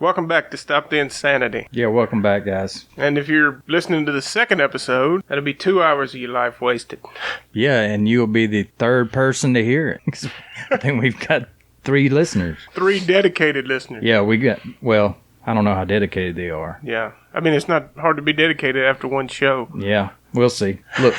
welcome back to Stop the Insanity. Yeah, welcome back, guys. And if you're listening to the second episode, that'll be 2 hours of your life wasted. Yeah, and you'll be the third person to hear it. I think we've got 3 listeners. 3 dedicated listeners. Yeah, I don't know how dedicated they are. Yeah. I mean, it's not hard to be dedicated after one show. Yeah, we'll see. Look,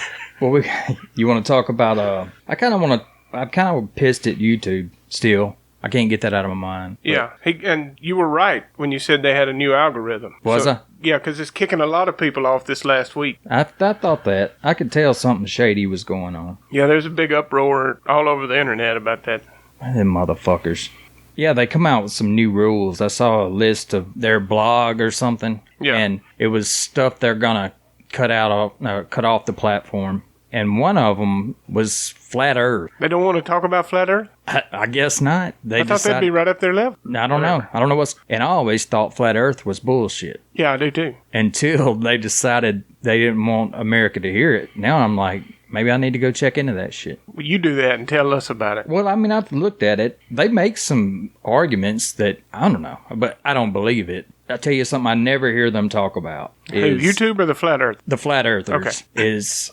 you want to talk about, I'm kind of pissed at YouTube still. I can't get that out of my mind. Yeah, and you were right when you said they had a new algorithm. Was I? Yeah, because it's kicking a lot of people off this last week. I thought that. I could tell something shady was going on. Yeah, there's a big uproar all over the internet about that. Them motherfuckers. Yeah, they come out with some new rules. I saw a list of their blog or something. Yeah. And it was stuff they're going to cut off the platform. And one of them was Flat Earth. They don't want to talk about Flat Earth? I guess not. I thought that'd be right up their level. I don't know. I don't know and I always thought Flat Earth was bullshit. Yeah, I do too. Until they decided they didn't want America to hear it. Now I'm like, maybe I need to go check into that shit. Well, you do that and tell us about it. Well, I mean, I've looked at it. They make some arguments that, I don't know, but I don't believe it. I'll tell you something I never hear them talk about. YouTube or the Flat Earth? The Flat Earthers. Okay. Is,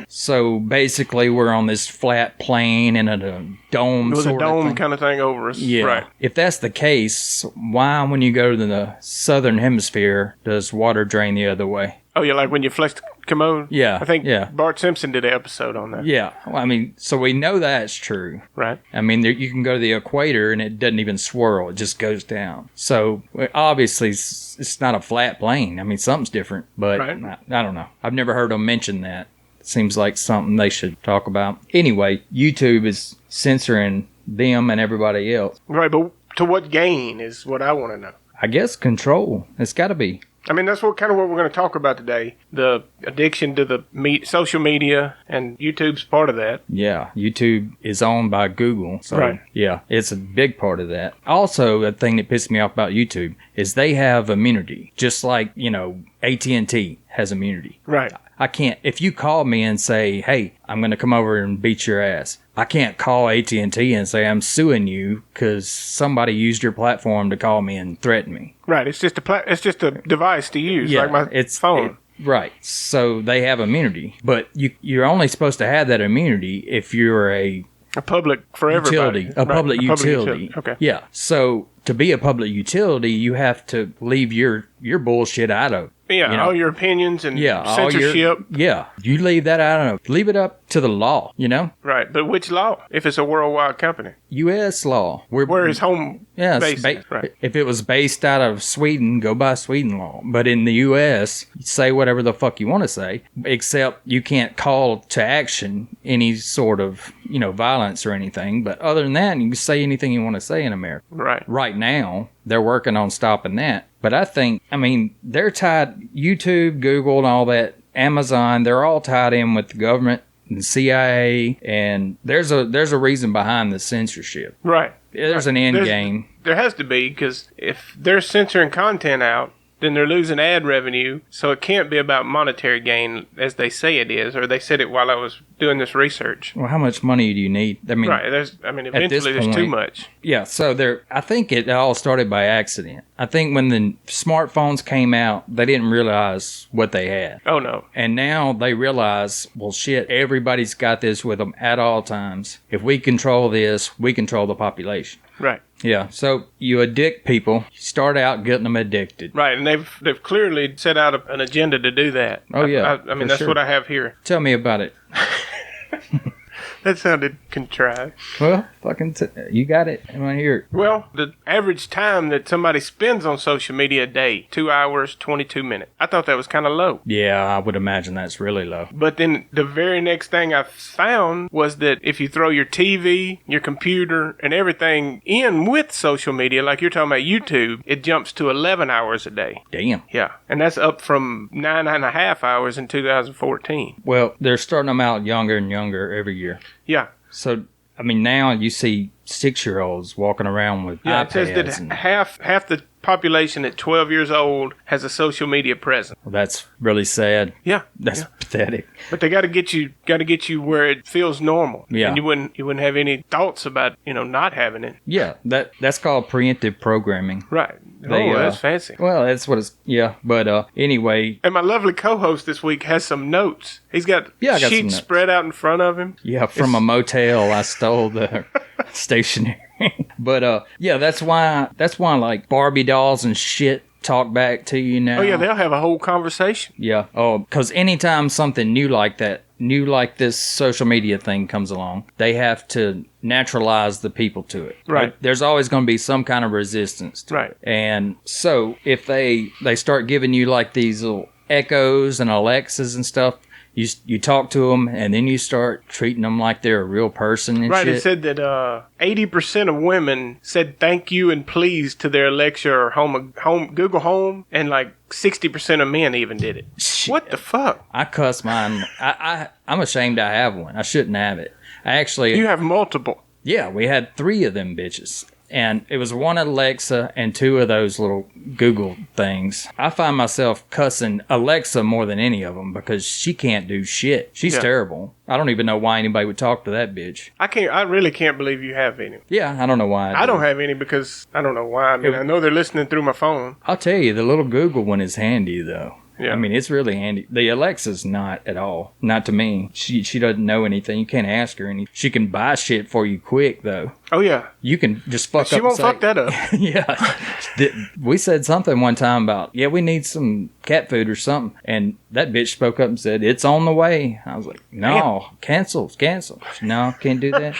so basically we're on this flat plane and a dome With sort a dome of thing. kind of thing over us. Yeah. Right. If that's the case, why, when you go to the southern hemisphere, does water drain the other way? Oh, yeah, like when you flex the commode? Yeah. I think yeah. Bart Simpson did an episode on that. Yeah. Well, I mean, so we know that's true. Right. I mean, you can go to the equator and it doesn't even swirl. It just goes down. So obviously it's not a flat plane. I mean, something's different, but right. I don't know. I've never heard them mention that. It seems like something they should talk about. Anyway, YouTube is censoring them and everybody else. Right, but to what gain is what I want to know. I guess control. It's got to be. I mean, that's what we're going to talk about today. The addiction to the social media, and YouTube's part of that. Yeah, YouTube is owned by Google. So, right. Yeah, it's a big part of that. Also, a thing that pissed me off about YouTube is they have immunity. Just like, AT&T has immunity. Right. I can't, if you call me and say, hey, I'm going to come over and beat your ass, I can't call AT&T and say I'm suing you because somebody used your platform to call me and threaten me. Right. It's just a device to use, like my phone. Right. So they have immunity, but you're only supposed to have that immunity if you're a public for everybody. A public utility. Okay. Yeah. So to be a public utility, you have to leave your bullshit out of. Yeah, all your opinions and censorship. You leave that out of. Leave it up to the law, Right, but which law? If it's a worldwide company. U.S. law. Where is home based? Right. If it was based out of Sweden, go by Sweden law. But in the U.S., say whatever the fuck you want to say, except you can't call to action any sort of, violence or anything. But other than that, you can say anything you want to say in America. Right. Right now, they're working on stopping that. But I think, they're tied, YouTube, Google, and all that, Amazon, they're all tied in with the government and the CIA, and there's a reason behind the censorship. Right. There's an end game. There has to be, because if they're censoring content out, then they're losing ad revenue, so it can't be about monetary gain as they say it is, or they said it while I was doing this research. Well, how much money do you need? Right. Eventually there's too much. Yeah, so I think it all started by accident. I think when the smartphones came out, they didn't realize what they had. Oh, no. And now they realize, well, shit, everybody's got this with them at all times. If we control this, we control the population. Right. Yeah, so you addict people, you start out getting them addicted. Right, and they've clearly set out an agenda to do that. Oh, yeah. That's sure. What I have here. Tell me about it. That sounded contrived. Well, you got it. I want to hear it. Well, the average time that somebody spends on social media a day, 2 hours, 22 minutes. I thought that was kind of low. Yeah, I would imagine that's really low. But then the very next thing I found was that if you throw your TV, your computer, and everything in with social media, like you're talking about YouTube, it jumps to 11 hours a day. Damn. Yeah, and that's up from 9.5 hours in 2014. Well, they're starting them out younger and younger every year. Yeah. So, now you see 6-year-olds walking around with iPads. It says that half the population at 12 years old has a social media presence. Well, that's really sad. Yeah. That's pathetic. But they got to get you where it feels normal. Yeah. And you wouldn't have any thoughts about, not having it. Yeah, that's called preemptive programming. Right. That's fancy. Well, that's what it's, yeah. But anyway. And my lovely co-host this week has some notes. He's got sheets spread out in front of him. Yeah, from a motel. I stole the stationery. But that's why like Barbie dolls and shit talk back to you now. Oh yeah, they'll have a whole conversation. Yeah. Oh, because anytime something new like this social media thing comes along, they have to naturalize the people to it. Right. There's always going to be some kind of resistance to it. And so if they start giving you like these little Echoes and Alexas and stuff, you talk to them, and then you start treating them like they're a real person and shit. Right, it said that 80% of women said thank you and please to their Alexa or home Google Home, and like 60% of men even did it. Shit. What the fuck? I cuss mine. I'm ashamed I have one. I shouldn't have it. You have multiple. Yeah, we had 3 of them bitches. And it was one Alexa and 2 of those little Google things. I find myself cussing Alexa more than any of them because she can't do shit. She's terrible. I don't even know why anybody would talk to that bitch. I really can't believe you have any. Yeah, I don't know why. I don't have any because I don't know why. I mean, I know they're listening through my phone. I'll tell you, the little Google one is handy though. Yeah. I mean, it's really handy. The Alexa's not at all. Not to me. She doesn't know anything. You can't ask her anything. She can buy shit for you quick, though. Oh, yeah. You can just fuck up. She won't fuck that up. Yeah. We said something one time about, we need some cat food or something. And that bitch spoke up and said, it's on the way. I was like, no, cancel. No, can't do that.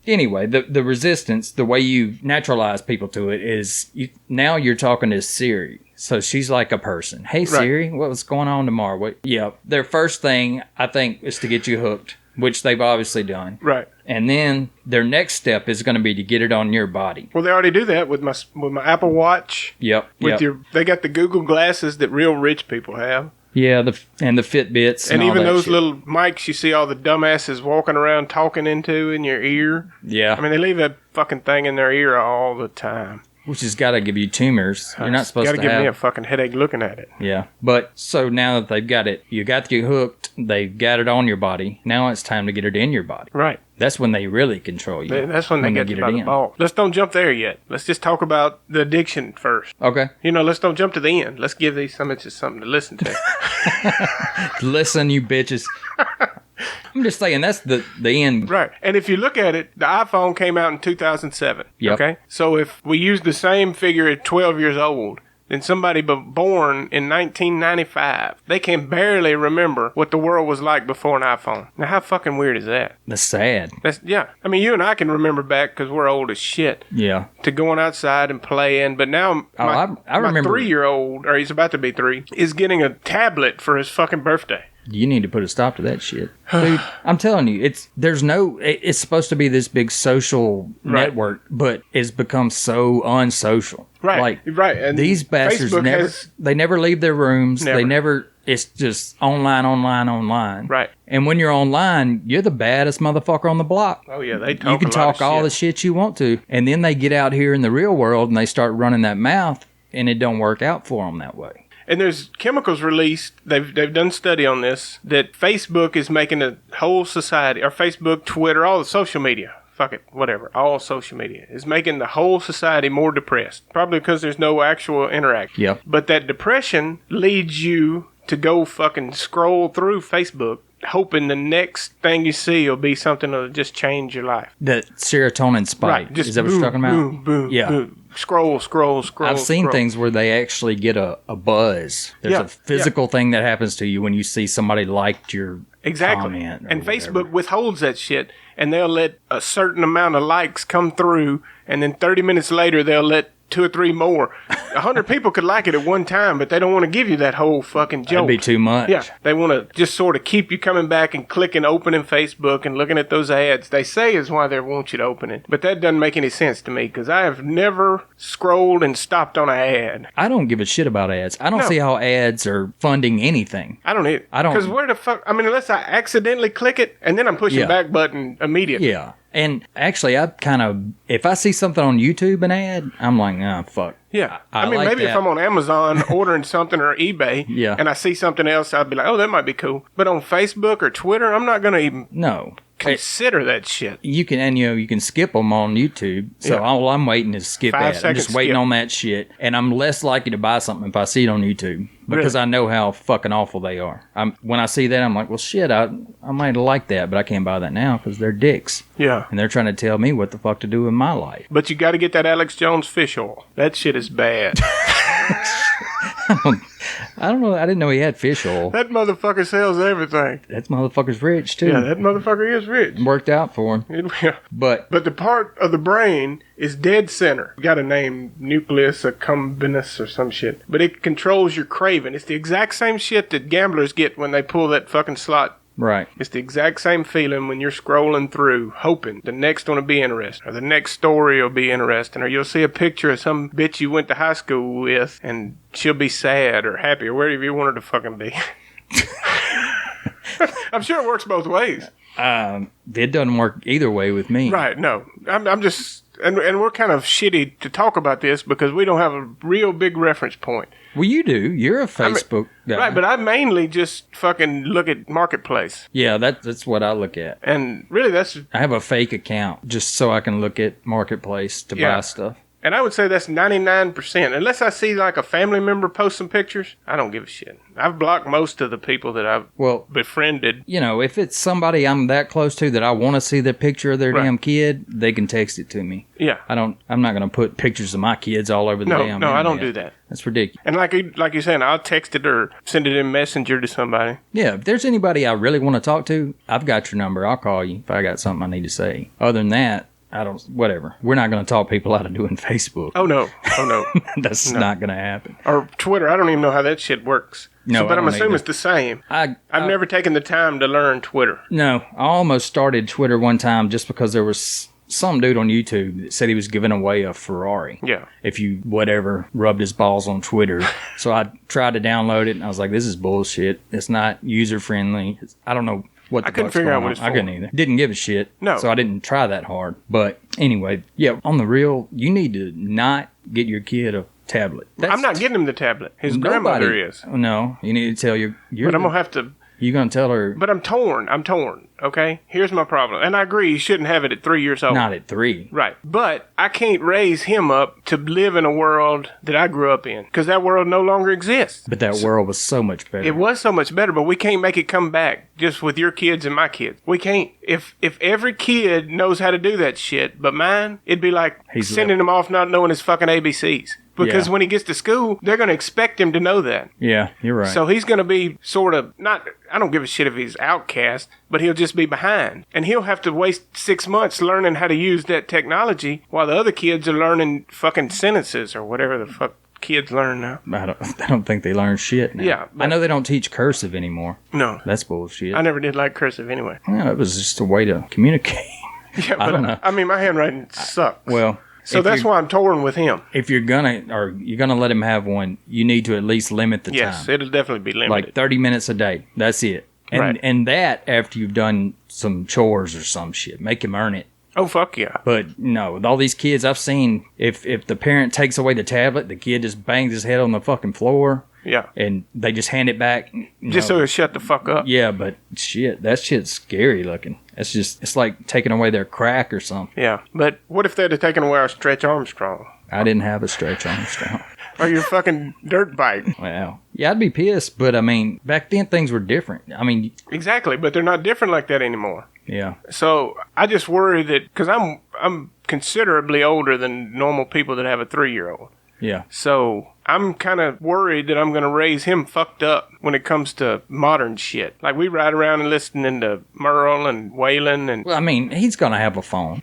Anyway, the resistance, the way you naturalize people to it is now you're talking to Siri. So she's like a person. Hey, Siri, what's going on tomorrow? Their first thing, I think, is to get you hooked, which they've obviously done. Right. And then their next step is going to be to get it on your body. Well, they already do that with my Apple Watch. Yep. They got the Google glasses that real rich people have. Yeah, the Fitbits and even those shit. Little mics you see all the dumbasses walking around talking into in your ear. Yeah. I mean, they leave that fucking thing in their ear all the time. Which has got to give you tumors. You're not supposed to have. Got to give me a fucking headache looking at it. Yeah. But so now that they've got it, you got you hooked, they've got it on your body. Now it's time to get it in your body. Right. That's when they really control you. That's when they get you by the ball. Let's don't jump there yet. Let's just talk about the addiction first. Okay. Let's don't jump to the end. Let's give these just something to listen to. Listen, you bitches. I'm just saying that's the end. Right. And if you look at it, the iPhone came out in 2007. Yep. Okay? So if we use the same figure at 12 years old, then somebody born in 1995, they can barely remember what the world was like before an iPhone. Now, how fucking weird is that? That's sad. I mean, you and I can remember back because we're old as shit. Yeah. To going outside and playing. But now, I remember. My 3-year-old, or he's about to be 3, is getting a tablet for his fucking birthday. You need to put a stop to that shit. Dude, I'm telling you, it's supposed to be this big social network, but it's become so unsocial. Right. Right. And these bastards they never leave their rooms. It's just online. Right. And when you're online, you're the baddest motherfucker on the block. Oh yeah, they talk. You can talk all the shit you want to, and then they get out here in the real world and they start running that mouth, and it don't work out for them that way. And there's chemicals released, they've done study on this, that Facebook is making the whole society, or Facebook, Twitter, all the social media, fuck it, whatever, all social media, is making the whole society more depressed. Probably because there's no actual interaction. Yep. But that depression leads you to go fucking scroll through Facebook, hoping the next thing you see will be something that'll just change your life. The serotonin spike. Right. Just is that what you're talking about? Boom, boom, yeah. Boom. Scroll. I've seen things where they actually get a buzz. There's a physical thing that happens to you when you see somebody liked your comment. And Facebook withholds that shit, and they'll let a certain amount of likes come through, and then 30 minutes later they'll let 2 or 3 more. 100 people could like it at one time, but they don't want to give you that whole fucking joke. That'd be too much. Yeah, they want to just sort of keep you coming back and clicking opening Facebook and looking at those ads. They say is why they want you to open it. But that doesn't make any sense to me because I have never scrolled and stopped on an ad. I don't give a shit about ads. I don't see how ads are funding anything. I don't either. Because where the fuck... I mean, unless I accidentally click it and then I'm pushing back button immediately. Yeah. And actually, if I see something on YouTube, an ad, I'm like, oh, fuck. Yeah. I mean, like maybe if I'm on Amazon ordering something or eBay and I see something else, I'd be like, oh, that might be cool. But on Facebook or Twitter, I'm not going to even consider that shit. You can skip them on YouTube. So all I'm waiting is skip that. I'm just waiting on that shit. And I'm less likely to buy something if I see it on YouTube because I know how fucking awful they are. When I see that, I'm like, well, shit, I might like that, but I can't buy that now because they're dicks. Yeah. And they're trying to tell me what the fuck to do in my life. But you got to get that Alex Jones fish oil. That shit is bad. I don't know. I didn't know he had fish oil. That motherfucker sells everything. That motherfucker's rich, too. Yeah, that motherfucker is rich. It worked out for him. But the part of the brain is dead center. You got a name, nucleus accumbens or some shit. But it controls your craving. It's the exact same shit that gamblers get when they pull that fucking slot. Right. It's the exact same feeling when you're scrolling through, hoping the next one will be interesting, or the next story will be interesting, or you'll see a picture of some bitch you went to high school with, and she'll be sad or happy or wherever you want her to fucking be. I'm sure it works both ways. It doesn't work either way with me. Right, no. I'm just... And we're kind of shitty to talk about this because we don't have a real big reference point. Well, you do. You're a Facebook guy. Right, but I mainly just fucking look at Marketplace. Yeah, that's what I look at. And really I have a fake account just so I can look at Marketplace to buy stuff. And I would say that's 99%. Unless I see like a family member post some pictures, I don't give a shit. I've blocked most of the people that I've befriended. You know, if it's somebody I'm that close to that I want to see the picture of their damn kid, they can text it to me. Yeah. I'm not going to put pictures of my kids all over the damn internet. No, I don't do that. That's ridiculous. And like you're saying, I'll text it or send it in Messenger to somebody. Yeah, if there's anybody I really want to talk to, I've got your number. I'll call you if I got something I need to say. Other than that, whatever. We're not going to talk people out of doing Facebook. Oh, no. That's not going to happen. Or Twitter. I don't even know how that shit works. No, but I'm assuming it's the same. I've never taken the time to learn Twitter. No, I almost started Twitter one time just because there was some dude on YouTube that said he was giving away a Ferrari. Yeah. If you, rubbed his balls on Twitter. So I tried to download it, and I was like, this is bullshit. It's not user-friendly. I don't know what the I couldn't figure out what it's for. I couldn't either. Didn't give a shit. No. So I didn't try that hard. But anyway, yeah, on the real, you need to not get your kid a tablet. I'm not getting him the tablet. His grandmother is. No, you need to tell your but I'm going to have to. You're going to tell her. But I'm torn. Okay? Here's my problem. And I agree, you shouldn't have it at 3 years old. Not at 3. Right. But I can't raise him up to live in a world that I grew up in. Because that world no longer exists. But that world was so much better. It was so much better, but we can't make it come back just with your kids and my kids. We can't. If every kid knows how to do that shit but mine, it'd be like sending him off not knowing his fucking ABCs. Because when he gets to school, they're going to expect him to know that. Yeah, you're right. So he's going to be sort of, I don't give a shit if he's outcast, but he'll just be behind. And he'll have to waste 6 months learning how to use that technology while the other kids are learning fucking sentences or whatever the fuck kids learn now. I don't think they learn shit now. Yeah. I know they don't teach cursive anymore. No. That's bullshit. I never did like cursive anyway. Yeah, it was just a way to communicate. Yeah, but I don't know. I mean, my handwriting sucks. Well... So that's why I'm torn with him. If you're gonna let him have one, you need to at least limit the time. Yes, it'll definitely be limited. Like 30 minutes a day. That's it. And that after you've done some chores or some shit. Make him earn it. Oh, fuck yeah. But no, with all these kids I've seen, if the parent takes away the tablet, the kid just bangs his head on the fucking floor. Yeah. And they just hand it back. Just so he'll shut the fuck up. Yeah, but shit, that shit's scary looking. It's like taking away their crack or something. Yeah. But what if they'd have taken away our Stretch Armstrong? I didn't have a Stretch Armstrong. Or your fucking dirt bike. Well, yeah, I'd be pissed, but I mean, back then things were different. I mean... Exactly, but they're not different like that anymore. Yeah. So I just worry that, because I'm considerably older than normal people that have a 3-year-old. Yeah. So I'm kind of worried that I'm going to raise him fucked up when it comes to modern shit. Like, we ride around and listening to Merle and Waylon and... Well, I mean, he's going to have a phone.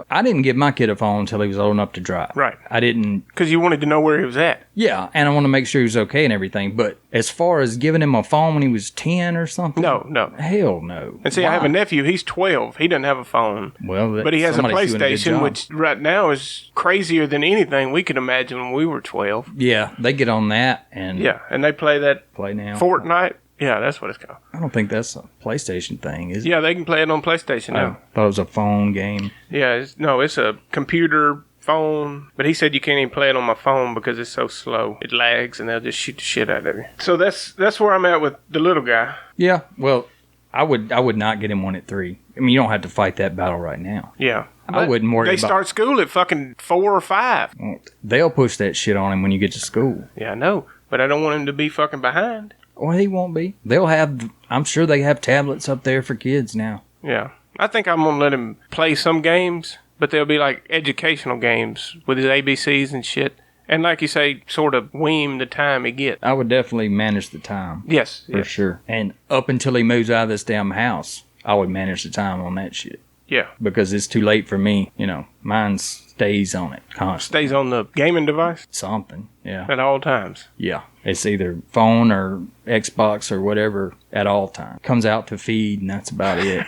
I didn't give my kid a phone until he was old enough to drive. Right. I didn't... Because you wanted to know where he was at. Yeah, and I want to make sure he was okay and everything. But as far as giving him a phone when he was 10 or something... No. Hell no. And see, I have a nephew. He's 12. He doesn't have a phone. Well, but he has a PlayStation, which right now is crazier than anything we could imagine when we were 12. Yeah, they get on that and... Yeah, and they play that... Play now. Fortnite. Yeah, that's what it's called. I don't think that's a PlayStation thing, is it? Yeah, they can play it on PlayStation now. I thought it was a phone game. Yeah, it's a computer phone, but he said you can't even play it on my phone because it's so slow. It lags and they'll just shoot the shit out of you. So that's where I'm at with the little guy. Yeah, well, I would not get him one at 3. I mean, you don't have to fight that battle right now. Yeah. I wouldn't worry about... They start school at fucking 4 or 5. Well, they'll push that shit on him when you get to school. Yeah, I know. But I don't want him to be fucking behind. Well, he won't be. They'll have... I'm sure they have tablets up there for kids now. Yeah. I think I'm going to let him play some games, but they'll be like educational games with his ABCs and shit. And like you say, sort of wean the time he gets. I would definitely manage the time. Yes. For sure. And up until he moves out of this damn house, I would manage the time on that shit. Yeah. Because it's too late for me. You know, mine stays on it constantly. Stays on the gaming device? Something, yeah. At all times? Yeah. It's either phone or Xbox or whatever at all times. Comes out to feed and that's about it.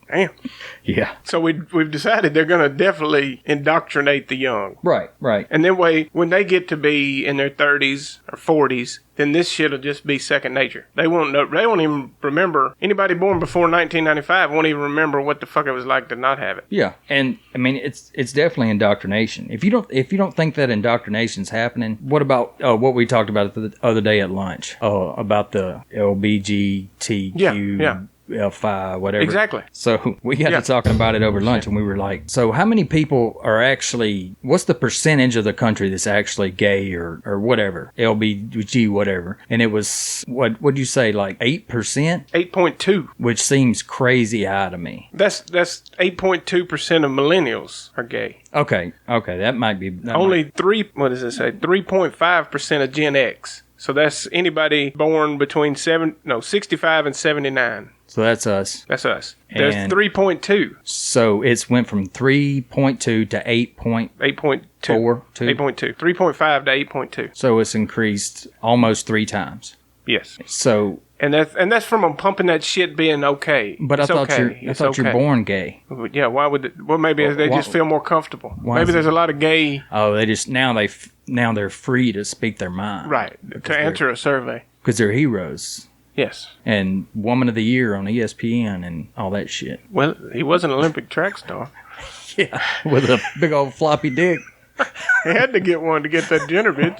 Damn. Yeah. So we've decided they're going to definitely indoctrinate the young. Right. And then when they get to be in their 30s or 40s, then this shit will just be second nature. They won't even remember. Anybody born before 1995 won't even remember what the fuck it was like to not have it. Yeah. And I mean, it's definitely indoctrination. If you don't think that indoctrination's happening, what about what we talked about the other day at lunch? About the LBGTQ. Yeah. L5, whatever. Exactly. So we got to talking about it over lunch, and we were like, so how many people are actually, what's the percentage of the country that's actually gay or whatever, LBG, whatever? And it was, what'd you say, like 8%? 8.2. Which seems crazy high to me. That's 8.2% of millennials are gay. Okay, that might be. Only 3.5% of Gen X. So that's anybody born between 65 and 79. So that's us. That's us. There's 3.2. So it's went from 3.2 to 8.2. 8.2. 3.5 to 8.2. So it's increased almost 3 times. Yes. So and that's from them pumping that shit being okay. But I thought you're born gay. Yeah. Why would it? Well, maybe they just feel more comfortable. Maybe there's a lot of gay. Oh, they just now they're free to speak their mind. Right. To answer a survey. Because they're heroes. Yes. And Woman of the Year on ESPN and all that shit. Well, he was an Olympic track star. Yeah, with a big old floppy dick. He had to get one to get that Jenner bitch.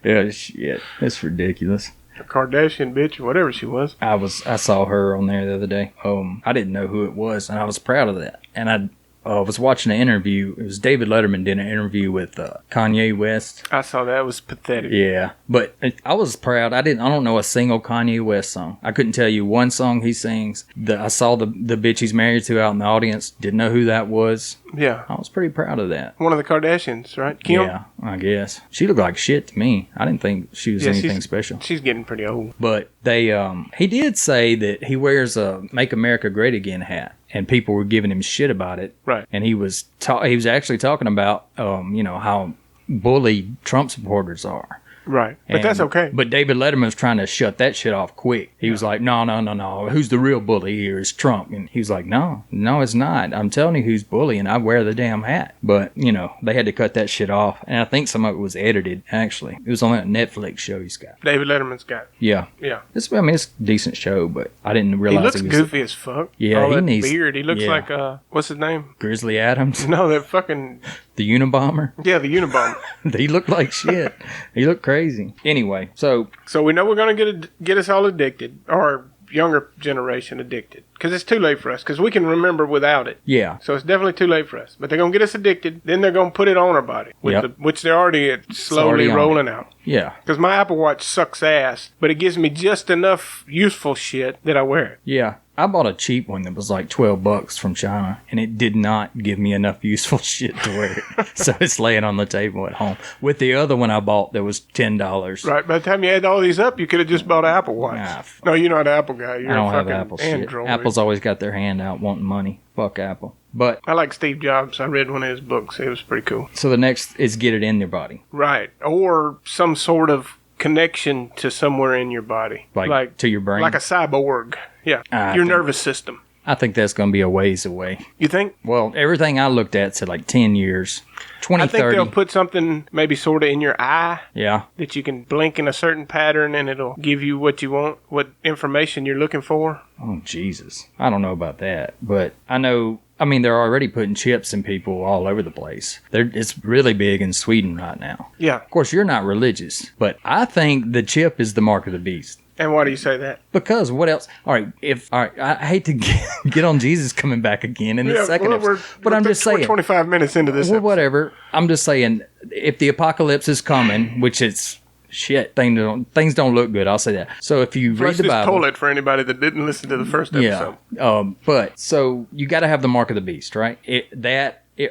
Yeah, shit. It's ridiculous. A Kardashian bitch or whatever she was. I saw her on there the other day. I didn't know who it was, and I was proud of that. And I was watching an interview. It was David Letterman did an interview with Kanye West. I saw that. It was pathetic. Yeah, but I was proud. I don't know a single Kanye West song. I couldn't tell you one song he sings. I saw the bitch he's married to out in the audience. Didn't know who that was. Yeah. I was pretty proud of that. One of the Kardashians, right? Kim? Yeah, I guess. She looked like shit to me. I didn't think she was anything special. She's getting pretty old. But he did say that he wears a Make America Great Again hat. And people were giving him shit about it. Right. And he was actually talking about, how bullied Trump supporters are. Right. But that's okay. But David Letterman was trying to shut that shit off quick. He was like, no. Who's the real bully here is Trump. And he was like, no, it's not. I'm telling you who's bullying. I wear the damn hat. But, they had to cut that shit off. And I think some of it was edited, actually. It was on that Netflix show he's got. David Letterman's got. Yeah. Yeah. It's a decent show, but I didn't realize he looks goofy as fuck. Yeah, all that beard. He looks like, what's his name? Grizzly Adams? No, that fucking... The Unabomber? Yeah, the Unabomber. He looked like shit. He looked crazy. Anyway, so we know we're going to get us all addicted, or younger generation addicted, because it's too late for us, because we can remember without it. Yeah. So it's definitely too late for us. But they're going to get us addicted, then they're going to put it on our body, which they're already slowly rolling out. Yeah. Because my Apple Watch sucks ass, but it gives me just enough useful shit that I wear it. Yeah. I bought a cheap one that was like $12 from China, and it did not give me enough useful shit to wear it. So it's laying on the table at home. With the other one I bought that was $10. Right. By the time you add all these up, you could have just bought an Apple Watch. No, you're not an Apple guy. You're I don't a have fucking Apple Android. shit. Apple's always got their hand out wanting money. Fuck Apple. But I like Steve Jobs. I read one of his books. It was pretty cool. So the next is get it in your body. Right. Or some sort of connection to somewhere in your body. Like to your brain? Like a cyborg. Yeah. Your nervous system. I think that's going to be a ways away. You think? Well, everything I looked at said like 10 years. 2030. I think they'll put something maybe sort of in your eye. Yeah. That you can blink in a certain pattern and it'll give you what you want, what information you're looking for. Oh, Jesus. I don't know about that. But I know, I mean, they're already putting chips in people all over the place. It's really big in Sweden right now. Yeah. Of course, you're not religious, but I think the chip is the mark of the beast. And why do you say that? Because what else? All right, I hate to get on Jesus coming back again in the second episode, but I'm just saying. We're 25 minutes into this episode. Whatever. I'm just saying, if the apocalypse is coming, which it's shit, things don't look good. I'll say that. So if you read the Bible, pull it for anybody that didn't listen to the first episode. Yeah. But so you got to have the mark of the beast, right?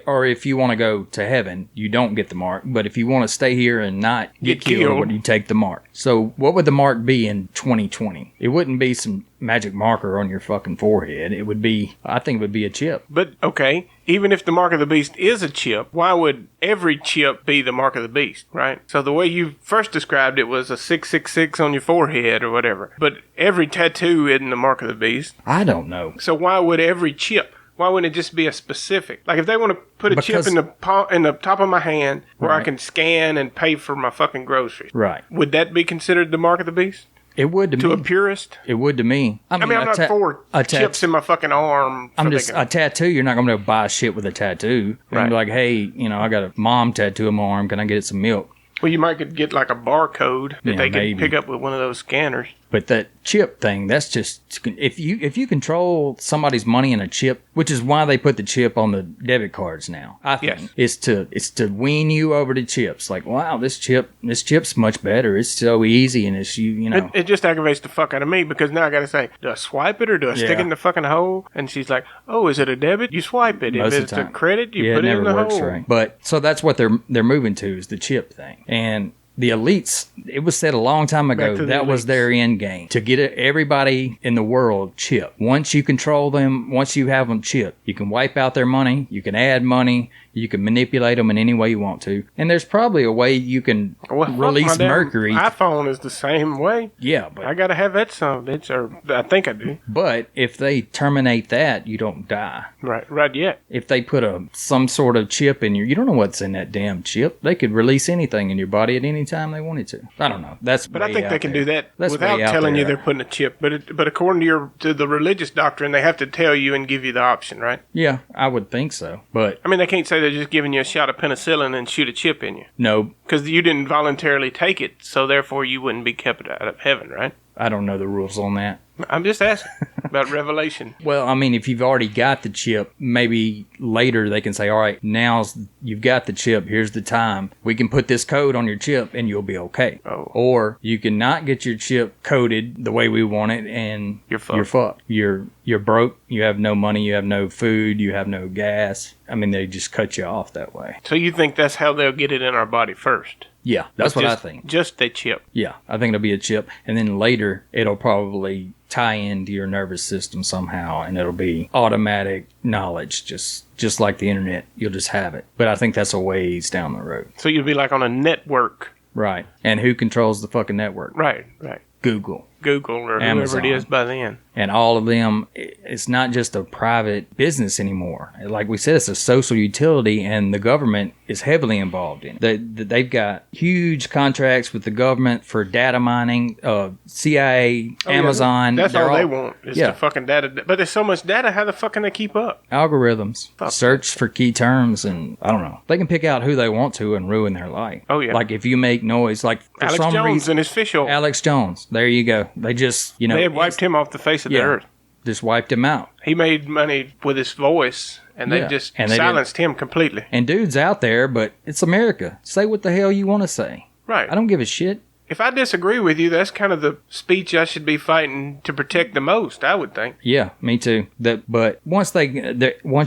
Or if you want to go to heaven, you don't get the mark. But if you want to stay here and not get killed, you take the mark. So what would the mark be in 2020? It wouldn't be some magic marker on your fucking forehead. It would be, I think it would be a chip. But, okay, even if the mark of the beast is a chip, why would every chip be the mark of the beast, right? So the way you first described it was a 666 on your forehead or whatever. But every tattoo isn't the mark of the beast. I don't know. So why would every chip... Why wouldn't it just be a specific? Like if they want to put a chip in the top of my hand where I can scan and pay for my fucking groceries. Right. Would that be considered the mark of the beast? It would to me. To a purist? It would to me. I mean I'm not for chips in my fucking arm. I'm just, a tattoo, you're not going to be able to buy shit with a tattoo. You're going to be like, hey, I got a mom tattoo on my arm. Can I get some milk? Well, you might get like a barcode that they can pick up with one of those scanners. But that chip thing, that's just, if you control somebody's money in a chip, which is why they put the chip on the debit cards now, I think, it's to wean you over to chips. Like, wow, this chip's much better. It's so easy, and it's It just aggravates the fuck out of me because now I got to say, do I swipe it or do I stick it in the fucking hole? And she's like, oh, is it a debit? You swipe it. If it's a credit, you put it in the hole. Right. But so that's what they're moving to is the chip thing. And the elites, it was said a long time ago, that was their end game. To get everybody in the world chipped. Once you control them, once you have them chipped, you can wipe out their money, you can add money, you can manipulate them in any way you want to. And there's probably a way you can release mercury. iPhone is the same way. Yeah, but I got to have that some bitch, or I think I do. But if they terminate that, you don't die. Right yet. If they put some sort of chip in you don't know what's in that damn chip. They could release anything in your body at any time they wanted to. I don't know. But I think they can do that without telling you they're putting a chip. But according to the religious doctrine, they have to tell you and give you the option, right? Yeah, I would think so. But I mean, they can't say they're just giving you a shot of penicillin and shoot a chip in you. No. Because you didn't voluntarily take it, so therefore you wouldn't be kept out of heaven, right? I don't know the rules on that. I'm just asking about Revelation. Well, I mean, if you've already got the chip, maybe later they can say, all right, now you've got the chip. Here's the time. We can put this code on your chip and you'll be okay. Oh. Or you can not get your chip coded the way we want it and you're fucked. You're broke. You have no money. You have no food. You have no gas. I mean, they just cut you off that way. So you think that's how they'll get it in our body first? Yeah, that's what I think. Just the chip. Yeah, I think it'll be a chip. And then later, it'll probably tie into your nervous system somehow, and it'll be automatic knowledge, just like the internet. You'll just have it. But I think that's a ways down the road. So you'll be like on a network. Right. And who controls the fucking network? Right. Google or Amazon. Whoever it is by then. And all of them, it's not just a private business anymore. Like we said, it's a social utility, and the government is heavily involved in it. They've got huge contracts with the government for data mining, CIA, Amazon. That's all they want is the fucking data. But there's so much data, how the fuck can they keep up? Algorithms. Search for key terms, and I don't know. They can pick out who they want to and ruin their life. Oh, yeah. Like if you make noise, like for Alex some Jones reason, and his fish oil. Alex Jones. There you go. They just, they had wiped him off the face of the earth. Just wiped him out. He made money with his voice, and they just silenced him completely. And dude's out there, but it's America. Say what the hell you want to say. Right. I don't give a shit. If I disagree with you, that's kind of the speech I should be fighting to protect the most, I would think. Yeah, me too. But once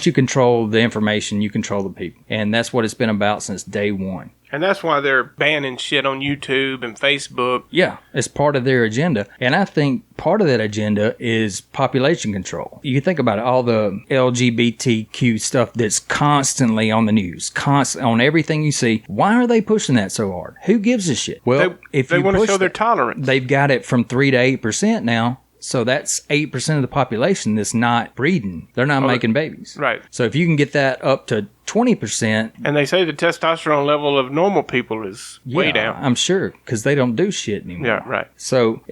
you control the information, you control the people. And that's what it's been about since day one. And that's why they're banning shit on YouTube and Facebook. Yeah, it's part of their agenda. And I think part of that agenda is population control. You think about it, all the LGBTQ stuff that's constantly on the news, on everything you see. Why are they pushing that so hard? Who gives a shit? Well, if they want to show their tolerance. They've got it from 3 to 8% now. So that's 8% of the population that's not breeding. They're not making babies. Right. So if you can get that up to 20%. And they say the testosterone level of normal people is way down. I'm sure, because they don't do shit anymore. Yeah, right. So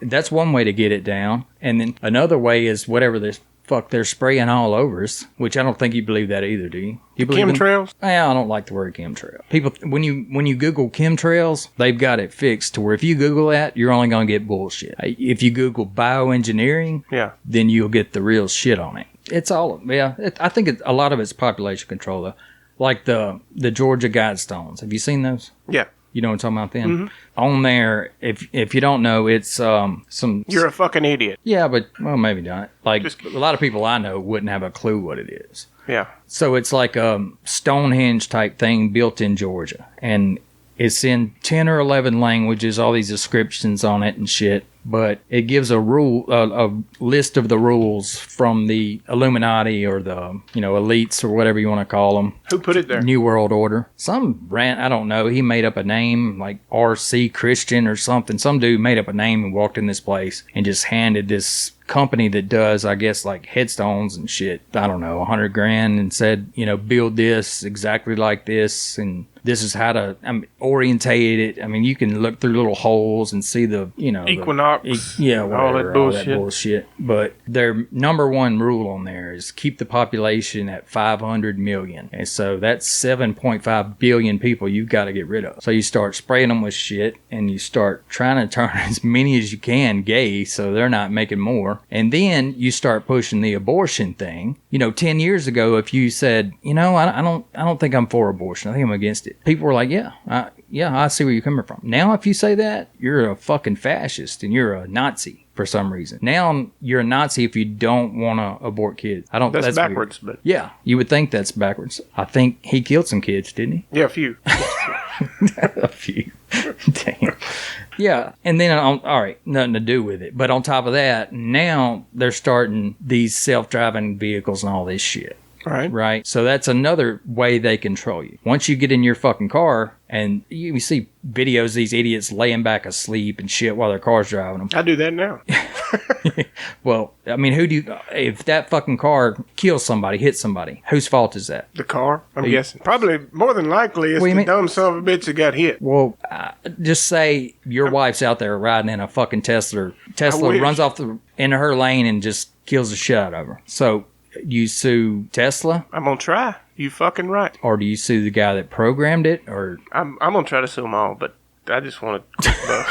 that's one way to get it down. And then another way is whatever this fuck they're spraying all over us, which I don't think you believe that either, do you? You believe chemtrails? I don't like the word chemtrail. People, when you Google chemtrails, they've got it fixed to where if you Google that, you're only going to get bullshit. If you Google bioengineering, then you'll get the real shit on it. It's all, I think a lot of it's population control, though. Like the Georgia Guidestones. Have you seen those? Yeah. You know what I'm talking about then? Mm-hmm. On there, if you don't know, it's some... You're a fucking idiot. Yeah, but, well, maybe not. Like, a lot of people I know wouldn't have a clue what it is. Yeah. So it's like a Stonehenge type thing built in Georgia. And it's in 10 or 11 languages, all these descriptions on it and shit. But it gives a list of the rules from the Illuminati or the, elites or whatever you want to call them. Who put it there? New World Order. Some rant, I don't know. He made up a name like R.C. Christian or something. Some dude made up a name and walked in this place and just handed this company that does, I guess, like headstones and shit, I don't know, $100,000 and said, build this exactly like this. And this is how to orientate it. I mean, you can look through little holes and see the, equinox. Whatever, all that bullshit. But their number one rule on there is keep the population at 500 million. And so that's 7.5 billion people you've got to get rid of. So you start spraying them with shit and you start trying to turn as many as you can gay so they're not making more. And then you start pushing the abortion thing. 10 years ago, if you said, I don't think I'm for abortion. I think I'm against it. People were like, I see where you're coming from. Now, if you say that, you're a fucking fascist and you're a Nazi for some reason. Now you're a Nazi if you don't want to abort kids. That's backwards, weird. But yeah, you would think that's backwards. I think he killed some kids, didn't he? Yeah, a few. A few. Damn. Yeah, and then, all right, nothing to do with it. But on top of that, now they're starting these self-driving vehicles and all this shit. Right. So that's another way they control you. Once you get in your fucking car and you see videos of these idiots laying back asleep and shit while their car's driving them. I do that now. Well, I mean, if that fucking car kills somebody, hits somebody, whose fault is that? The car, I'm guessing. Probably more than likely it's the dumb son of a bitch that got hit. Well, just say your wife's out there riding in a fucking Tesla. Tesla runs off into her lane and just kills the shit out of her. So you sue Tesla? I'm going to try. You fucking right. Or do you sue the guy that programmed it? Or I'm going to try to sue them all, but I just want to...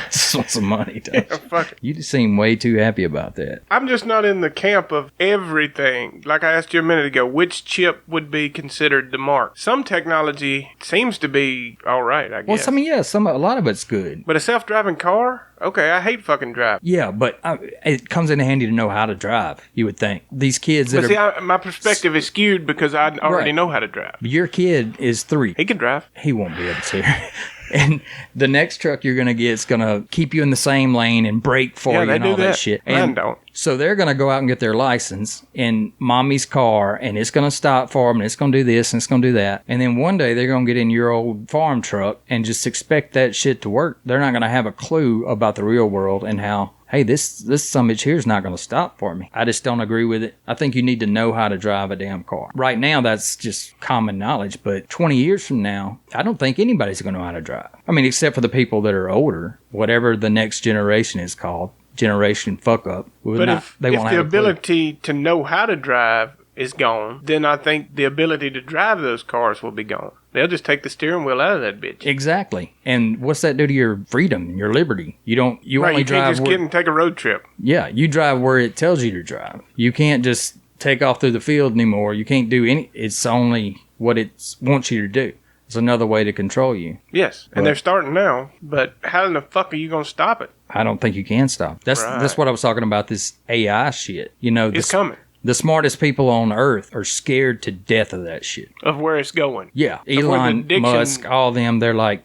just want some money, don't you? Fuck it. You just seem way too happy about that. I'm just not in the camp of everything. Like I asked you a minute ago, which chip would be considered the mark? Some technology seems to be all right, I guess. Well, a lot of it's good. But a self-driving car? Okay, I hate fucking driving. Yeah, but it comes in handy to know how to drive, you would think. These kids my perspective is skewed because I already know how to drive. Your kid is 3. He can drive. He won't be able to. And the next truck you're going to get is going to keep you in the same lane and brake for you and all that shit. And don't. So they're going to go out and get their license in mommy's car, and it's going to stop for them, and it's going to do this, and it's going to do that. And then one day they're going to get in your old farm truck and just expect that shit to work. They're not going to have a clue about the real world and how, hey, this summit here is not going to stop for me. I just don't agree with it. I think you need to know how to drive a damn car. Right now, that's just common knowledge. But 20 years from now, I don't think anybody's going to know how to drive. I mean, except for the people that are older, whatever the next generation is called, generation fuck up. But if the ability to know how to drive is gone, then I think the ability to drive those cars will be gone. They'll just take the steering wheel out of that bitch. Exactly. And what's that do to your freedom and your liberty? You only you drive. Can't just get and take a road trip. Yeah, you drive where it tells you to drive. You can't just take off through the field anymore. You can't do any. It's only what it wants you to do. It's another way to control you. Yes, and they're starting now. But how in the fuck are you going to stop it? I don't think you can stop. That's what I was talking about. This AI shit. It's coming. The smartest people on Earth are scared to death of that shit. Of where it's going. Yeah. Elon Musk, all them, they're like,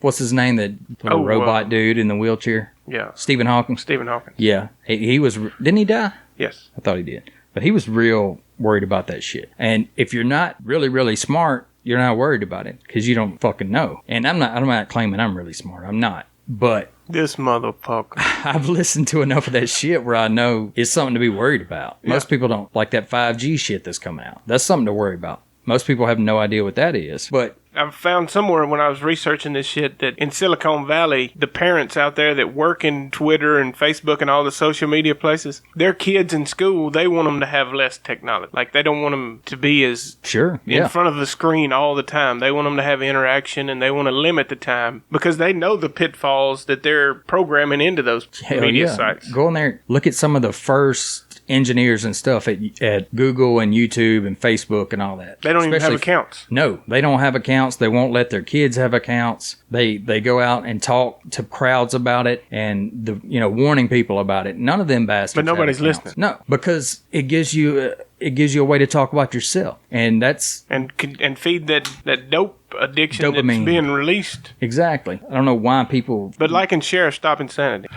what's his name? That little robot dude in the wheelchair? Yeah. Stephen Hawking? Stephen Hawking. Yeah. He was, didn't he die? Yes. I thought he did. But he was real worried about that shit. And if you're not really, really smart, you're not worried about it because you don't fucking know. And I'm not claiming I'm really smart. I'm not. But this motherfucker. I've listened to enough of that shit where I know it's something to be worried about. Yeah. Most people don't like that 5G shit that's coming out. That's something to worry about. Most people have no idea what that is. But I found somewhere when I was researching this shit that in Silicon Valley, the parents out there that work in Twitter and Facebook and all the social media places, their kids in school, they want them to have less technology. Like, they don't want them to be as in front of the screen all the time. They want them to have interaction, and they want to limit the time because they know the pitfalls that they're programming into those media sites. Go in there, look at some of the first engineers and stuff at Google and YouTube and Facebook and all that. They don't even have accounts. No, they don't have accounts. They won't let their kids have accounts. They go out and talk to crowds about it and warning people about it. None of them bastards. But nobody's listening. No, because it gives you a way to talk about yourself, and that's and feed that dope addiction dopamine that's being released. Exactly. I don't know why people. But like and share, stop insanity.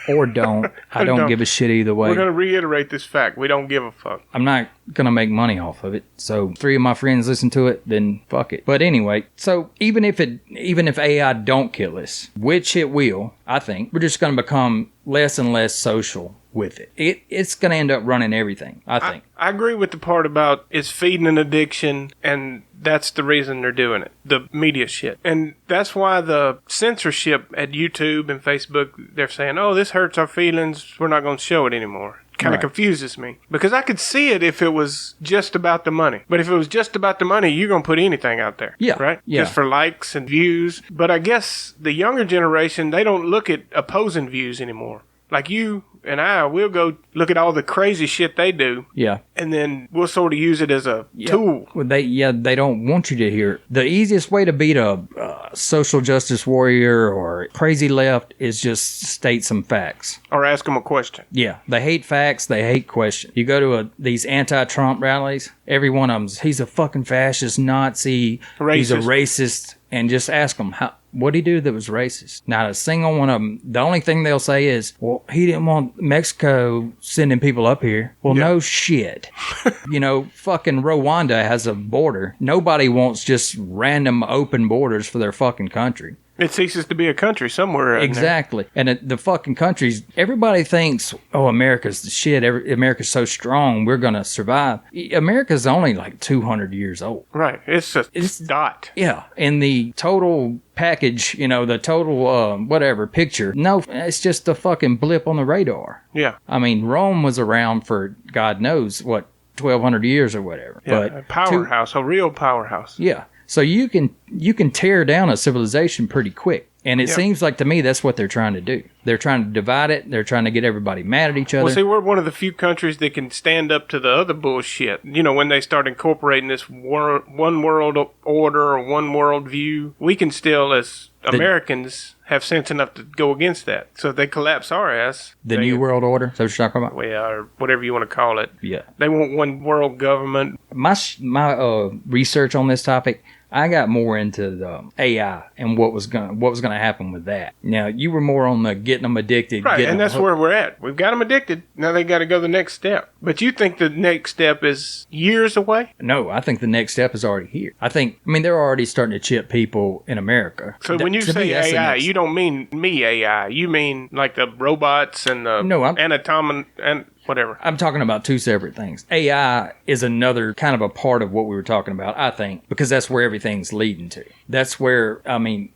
Or don't. I don't give a shit either way. We're going to reiterate this fact. We don't give a fuck. I'm not going to make money off of it. So 3 of my friends listen to it, then fuck it. But anyway, so even if AI don't kill us, which it will, I think, we're just going to become less and less social with it. It's going to end up running everything, I think. I agree with the part about it's feeding an addiction, and that's the reason they're doing it. The media shit. And that's why the censorship at YouTube and Facebook, they're saying, oh, this hurts our feelings. We're not going to show it anymore. Kind of confuses me. Because I could see it if it was just about the money. But if it was just about the money, you're going to put anything out there. Yeah. Right? Yeah. Just for likes and views. But I guess the younger generation, they don't look at opposing views anymore. Like you and I, we'll go look at all the crazy shit they do. Yeah. And then we'll sort of use it as a tool. Well, they don't want you to hear it. The easiest way to beat a social justice warrior or crazy left is just state some facts. Or ask them a question. Yeah. They hate facts. They hate questions. You go to these anti-Trump rallies, every one of them, he's a fucking fascist, Nazi, he's a racist, and just ask them, what'd he do that was racist? Not a single one of them. The only thing they'll say is, well, he didn't want Mexico sending people up here. Well, no shit. Fucking Rwanda has a border. Nobody wants just random open borders for their fucking country. It ceases to be a country somewhere. Exactly. And the fucking countries, everybody thinks, oh, America's the shit. America's so strong. We're going to survive. America's only like 200 years old. Right. It's a dot. Yeah. And the total package, the total picture. No, it's just a fucking blip on the radar. Yeah. I mean, Rome was around for God knows what, 1,200 years or whatever. Yeah, but a powerhouse, a real powerhouse. Yeah. So you can tear down a civilization pretty quick. And it seems like to me that's what they're trying to do. They're trying to divide it. They're trying to get everybody mad at each other. Well, see, we're one of the few countries that can stand up to the other bullshit. When they start incorporating this one world order or one world view, we can still, as Americans, have sense enough to go against that. So if they collapse our ass... The New World Order? Is that what you're talking about? Well, or whatever you want to call it. Yeah. They want one world government. My research on this topic... I got more into the AI and what was gonna happen with that. Now, you were more on the getting them addicted. Right, and that's where we're at. We've got them addicted. Now they got to go the next step. But you think the next step is years away? No, I think the next step is already here. They're already starting to chip people in America. So when you say AI, you don't mean me AI. You mean like the robots and the anatomy and... whatever. I'm talking about two separate things. AI is another kind of a part of what we were talking about, I think, because that's where everything's leading to. That's where,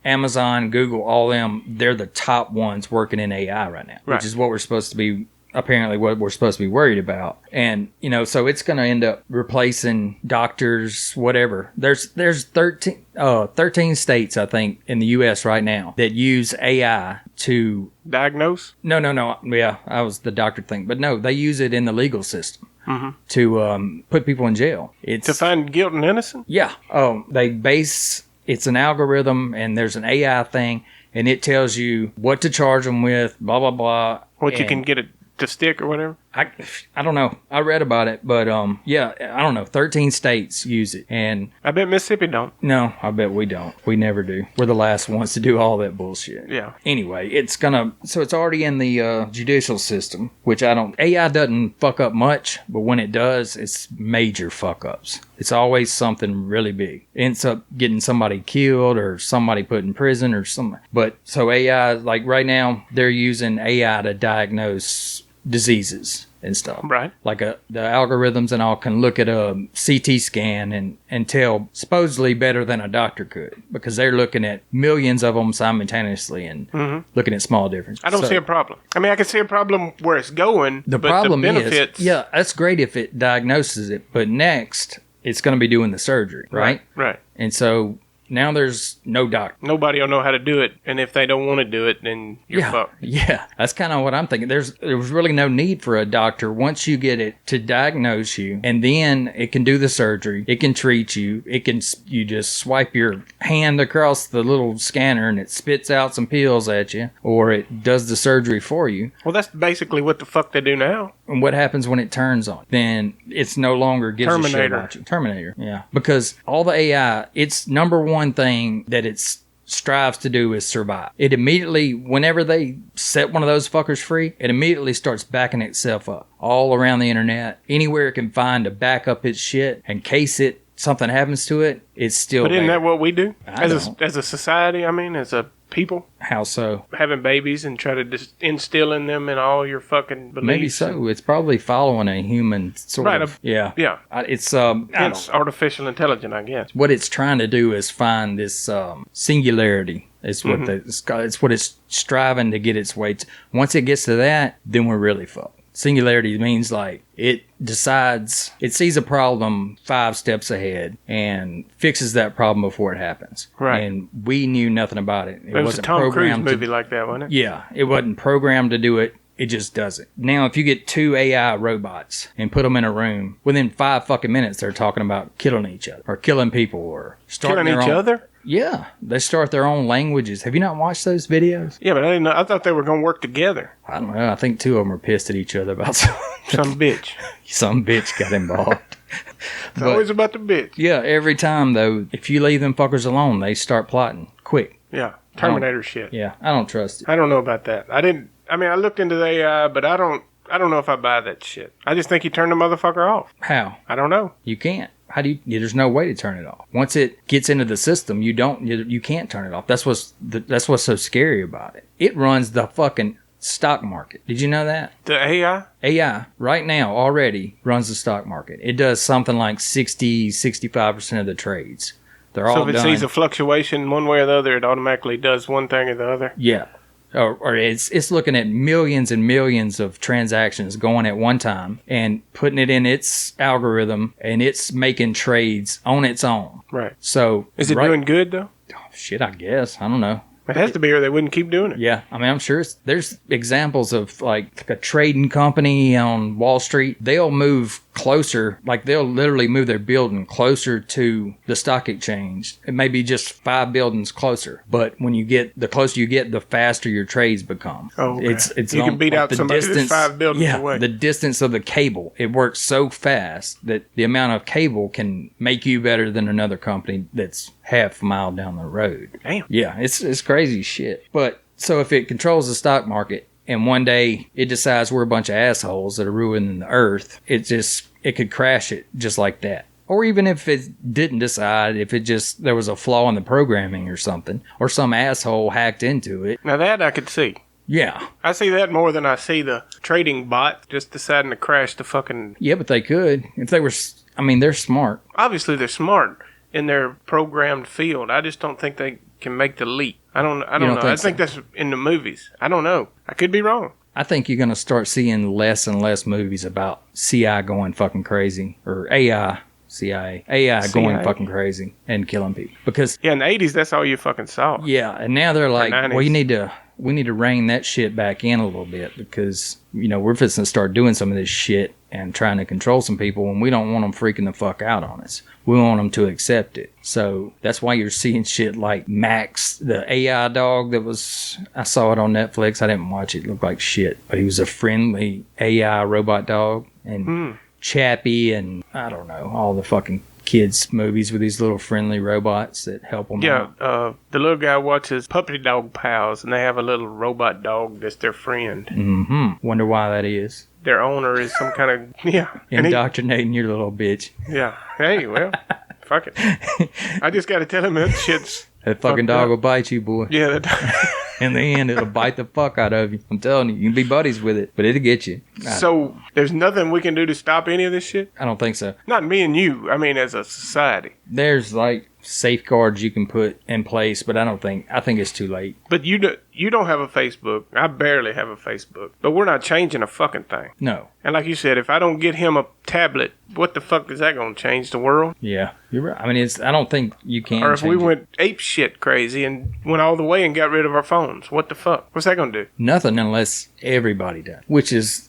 Amazon, Google, all them, they're the top ones working in AI right now, which is what we're supposed to be, apparently what we're supposed to be worried about. And, so it's going to end up replacing doctors, whatever. There's 13 states, I think, in the U.S. right now that use AI to... diagnose? No. Yeah, I was the doctor thing. But no, they use it in the legal system to put people in jail. It's to find guilt and innocence? Yeah. It's an algorithm, and there's an AI thing, and it tells you what to charge them with, blah, blah, blah. You can get it to stick or whatever? I don't know. I read about it, but yeah, I don't know. 13 states use it, and I bet Mississippi don't. No, I bet we don't. We never do. We're the last ones to do all that bullshit. Yeah. Anyway, it's already in the judicial system, which AI doesn't fuck up much, but when it does, it's major fuck ups. It's always something really big. It ends up getting somebody killed or somebody put in prison or something. But so AI, like right now, they're using AI to diagnose diseases and stuff. Right. Like the algorithms and all can look at a CT scan and tell supposedly better than a doctor could, because they're looking at millions of them simultaneously and looking at small differences. I don't see a problem. I mean, I can see a problem where it's going. The problem is, that's great if it diagnoses it, but next it's going to be doing the surgery, right? Right. And so now there's no doctor. Nobody will know how to do it, and if they don't want to do it, then you're fucked. Yeah, that's kind of what I'm thinking. There was really no need for a doctor once you get it to diagnose you, and then it can do the surgery. It can treat you. You just swipe your hand across the little scanner, and it spits out some pills at you, or it does the surgery for you. Well, that's basically what the fuck they do now. And what happens when it turns on? Then it's no longer gives a shit about you. Terminator. Yeah, because all the AI, its number one thing that it strives to do is survive. It immediately, whenever they set one of those fuckers free, it immediately starts backing itself up all around the internet. Anywhere it can find to back up its shit in case something happens to it, it's still But isn't there. that what we do? As a society, I mean, as a people? How so? Having babies and try to just instill in them in all your fucking beliefs. Maybe so. It's probably following a human sort of. Yeah. Yeah. It's artificial intelligence, I guess. What it's trying to do is find this singularity. It's what it's what it's striving to get its way to. Once it gets to that, then we're really fucked. Singularity means like it sees a problem 5 steps ahead and fixes that problem before it happens. Right. And we knew nothing about it. It was a Tom Cruise movie like that, wasn't it? Yeah. It wasn't programmed to do it. It just does it. Now, if you get 2 AI robots and put them in a room, within 5 fucking minutes, they're talking about killing each other or killing people or starting killing each other? Yeah. They start their own languages. Have you not watched those videos? Yeah, but I didn't know. I thought they were going to work together. I don't know. I think 2 of them are pissed at each other about something. Some bitch. Some bitch got involved. It's always about the bitch. Yeah, every time, though, if you leave them fuckers alone, they start plotting quick. Yeah. Terminator shit. Yeah. I don't trust it. I don't know about that. I looked into the AI, but I don't know if I buy that shit. I just think you turn the motherfucker off. How? I don't know. You can't. How do you? There's no way to turn it off. Once it gets into the system, you can't turn it off. That's what's so scary about it. It runs the fucking stock market. Did you know that? The AI? AI right now already runs the stock market. It does something like 65% of the trades. They're all done. So if it sees a fluctuation one way or the other, it automatically does one thing or the other? Yeah. Or it's looking at millions and millions of transactions going at one time and putting it in its algorithm, and it's making trades on its own. Right. So is it doing good though? Oh, shit, I guess. I don't know. It has to be, or they wouldn't keep doing it. Yeah, I mean, I'm sure there's examples of like a trading company on Wall Street. They'll move closer, like they'll literally move their building closer to the stock exchange. It may be just 5 buildings closer, but when you get the closer you get, the faster your trades become. Oh, okay. It's you can beat out somebody that's 5 buildings away. The distance of the cable, it works so fast that the amount of cable can make you better than another company that's half a mile down the road. Damn. Yeah, it's crazy shit. But so if it controls the stock market and one day it decides we're a bunch of assholes that are ruining the earth, it could crash it just like that. Or even if it didn't decide, if there was a flaw in the programming or something, or some asshole hacked into it. Now that I could see. Yeah. I see that more than I see the trading bot just deciding to crash the fucking... Yeah, but they could. If they were... I mean, they're smart. Obviously, they're smart in their programmed field. I just don't think they can make the leap. I don't know. I think that's in the movies. I don't know. I could be wrong. I think you're going to start seeing less and less movies about CI going fucking crazy, or AI going fucking crazy and killing people. Because in the 80s, that's all you fucking saw. Yeah, and now they're like, well, you need to we need to rein that shit back in a little bit because, we're fixing to start doing some of this shit and trying to control some people and we don't want them freaking the fuck out on us. We want them to accept it. So that's why you're seeing shit like Max, the AI dog I saw it on Netflix. I didn't watch it. It looked like shit. But he was a friendly AI robot dog. And Chappie and, I don't know, all the fucking kids movies with these little friendly robots that help them out. Yeah, the little guy watches Puppy Dog Pals, and they have a little robot dog that's their friend. Mm-hmm. Wonder why that is. Their owner is some kind of, indoctrinating your little bitch. Yeah. Hey, well, fuck it. I just got to tell him that shit's... That fucking dog will bite you, boy. Yeah, in the end, it'll bite the fuck out of you. I'm telling you, you can be buddies with it, but it'll get you. So, there's nothing we can do to stop any of this shit? I don't think so. Not me and you. I mean, as a society. There's, safeguards you can put in place, but I think it's too late. But you don't have a Facebook. I barely have a Facebook. But we're not changing a fucking thing. No. And like you said, if I don't get him a tablet, what the fuck is that going to change the world? Yeah, you're right. I mean, I don't think you can. Or if we went ape shit crazy and went all the way and got rid of our phones, what the fuck? What's that going to do? Nothing unless everybody does. Which is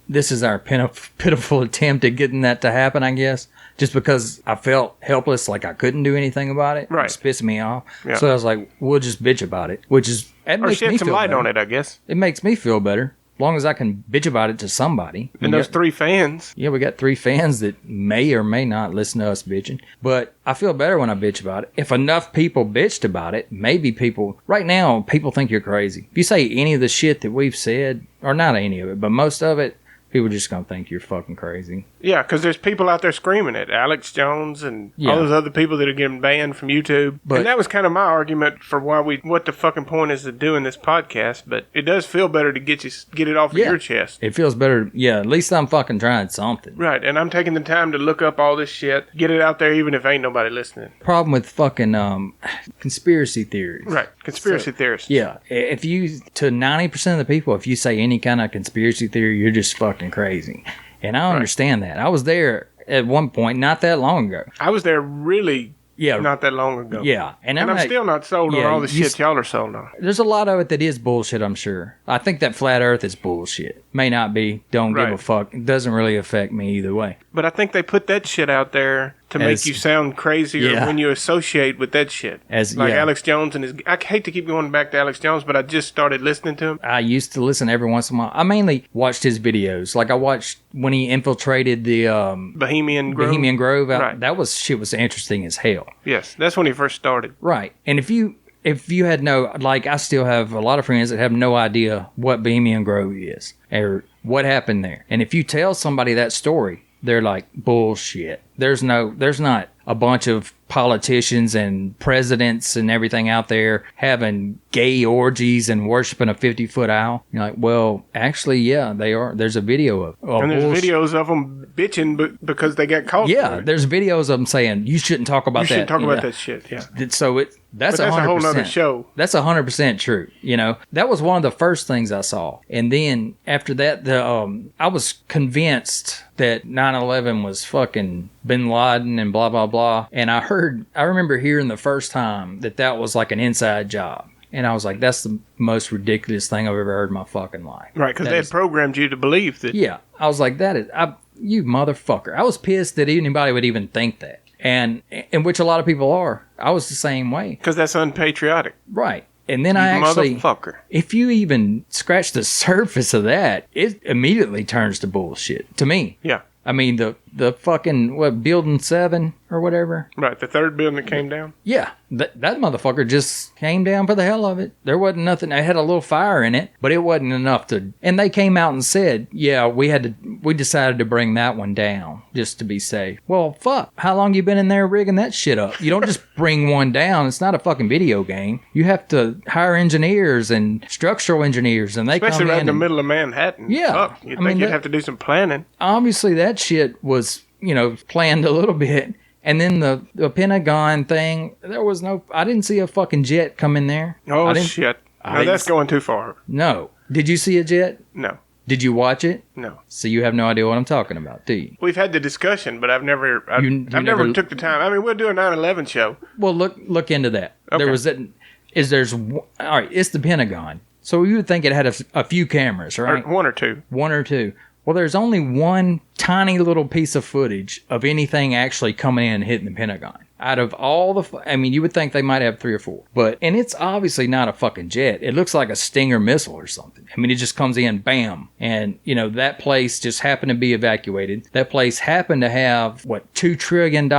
this is our pitiful attempt at getting that to happen, I guess. Just because I felt helpless, like I couldn't do anything about it. Right. It's pissing me off. Yeah. So I was like, we'll just bitch about it. Or shed some light on it, I guess. It makes me feel better. As long as I can bitch about it to somebody. And those 3 fans. Yeah, we got 3 fans that may or may not listen to us bitching. But I feel better when I bitch about it. If enough people bitched about it, maybe people... Right now, people think you're crazy. If you say any of the shit that we've said, or not any of it, but most of it, people are just going to think you're fucking crazy. Yeah, because there's people out there screaming it. Alex Jones and all those other people that are getting banned from YouTube. And that was kind of my argument for what the fucking point is to doing this podcast. But it does feel better to get it off of your chest. It feels better. Yeah, at least I'm fucking trying something. Right, and I'm taking the time to look up all this shit, get it out there even if ain't nobody listening. Problem with fucking conspiracy theories. Right, conspiracy theorists. Yeah, if you, to 90% of the people, if you say any kind of conspiracy theory, you're just fucking crazy. And I understand that. I was there at one point, not that long ago. I was there really not that long ago. Yeah. And I'm still not sold on all the shit y'all are sold on. There's a lot of it that is bullshit, I'm sure. I think that flat earth is bullshit. May not be. Don't give a fuck. It doesn't really affect me either way. But I think they put that shit out there to make you sound crazier when you associate with that shit. Alex Jones and I hate to keep going back to Alex Jones, but I just started listening to him. I used to listen every once in a while. I mainly watched his videos. Like I watched when he infiltrated the Bohemian Grove. Right. That was interesting as hell. Yes, that's when he first started. Right. And if you had I still have a lot of friends that have no idea what Bohemian Grove is or what happened there. And if you tell somebody that story, they're like, bullshit. There's not a bunch of politicians and presidents and everything out there having gay orgies and worshiping a 50-foot owl. You're like, well, actually, yeah, they are. There's a video of and there's videos of them bitching because they got caught. Yeah, there's videos of them saying, you shouldn't talk about that. You shouldn't talk about that shit, yeah. So that's 100%. a whole nother show. That's 100% true. That was one of the first things I saw. And then after that, I was convinced that 9/11 was fucking Bin Laden and blah, blah, blah. And I remember hearing the first time that was like an inside job. And I was like, that's the most ridiculous thing I've ever heard in my fucking life. Right, because they had programmed you to believe that. Yeah. I was like, you motherfucker. I was pissed that anybody would even think that. And in which a lot of people are. I was the same way. Because that's unpatriotic. Right. And then motherfucker. If you even scratch the surface of that, it immediately turns to bullshit. To me. Yeah. I mean, the fucking, Building 7 or whatever? Right, the third building that came down? Yeah, that motherfucker just came down for the hell of it. There wasn't nothing, it had a little fire in it, but it wasn't enough to, and they came out and said, yeah, we decided to bring that one down just to be safe. Well, fuck, how long you been in there rigging that shit up? You don't just bring one down, it's not a fucking video game. You have to hire engineers and structural engineers, and they especially come right in the middle of Manhattan. Yeah. Fuck, you'd have to do some planning. Obviously, that shit was, planned a little bit. And then the Pentagon thing, I didn't see a fucking jet come in there. Oh, shit. No, that's going too far. No. Did you see a jet? No. Did you watch it? No. So you have no idea what I'm talking about, do you? We've had the discussion, but I've never took the time. I mean, we'll do a 9/11 show. Well, look into that. Okay. All right, it's the Pentagon. So you would think it had a few cameras, right? Or one or two. One or two. Well, there's only one tiny little piece of footage of anything actually coming in and hitting the Pentagon. Out of all you would think they might have 3 or 4. And it's obviously not a fucking jet. It looks like a Stinger missile or something. I mean, it just comes in, bam. And, that place just happened to be evacuated. That place happened to have, $2 trillion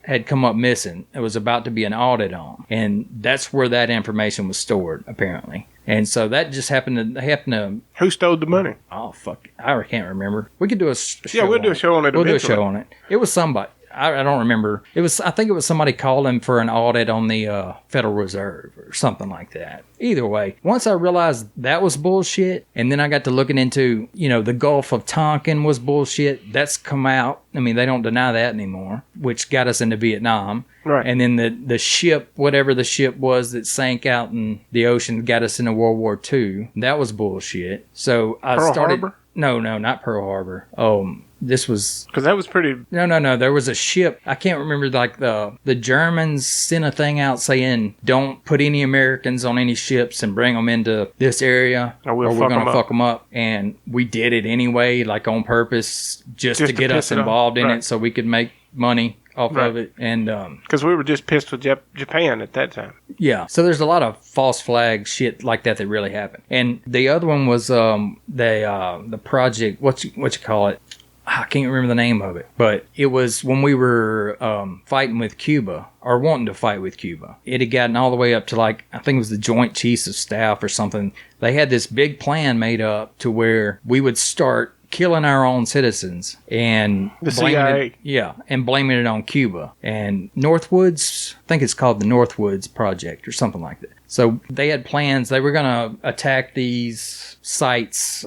had come up missing. It was about to be an audit on. And that's where that information was stored, apparently. And so that just happened to... Who stole the money? Oh, fuck. I can't remember. We could do a show. Yeah, we'll do a show on it. We'll do a show on it. It was somebody. I don't remember. I think it was somebody calling for an audit on the Federal Reserve or something like that. Either way, once I realized that was bullshit, and then I got to looking into, the Gulf of Tonkin was bullshit. That's come out. I mean, they don't deny that anymore, which got us into Vietnam. Right. And then the ship, whatever the ship was that sank out in the ocean, got us into World War II. That was bullshit. So I Pearl started... Harbor? No, not Pearl Harbor. This was... Because that was pretty... No. There was a ship. I can't remember, the Germans sent a thing out saying, don't put any Americans on any ships and bring them into this area, or we're going to fuck them up. And we did it anyway, on purpose, just to get us involved in it so we could make money off of it. And because we were just pissed with Japan at that time. Yeah. So there's a lot of false flag shit like that really happened. And the other one was the project, what you call it? I can't remember the name of it, but it was when we were fighting with Cuba, or wanting to fight with Cuba. It had gotten all the way up to I think it was the Joint Chiefs of Staff or something. They had this big plan made up to where we would start killing our own citizens and the CIA. And blaming it on Cuba. And Northwoods, I think it's called the Northwoods Project or something like that. So they had plans. They were going to attack these sites,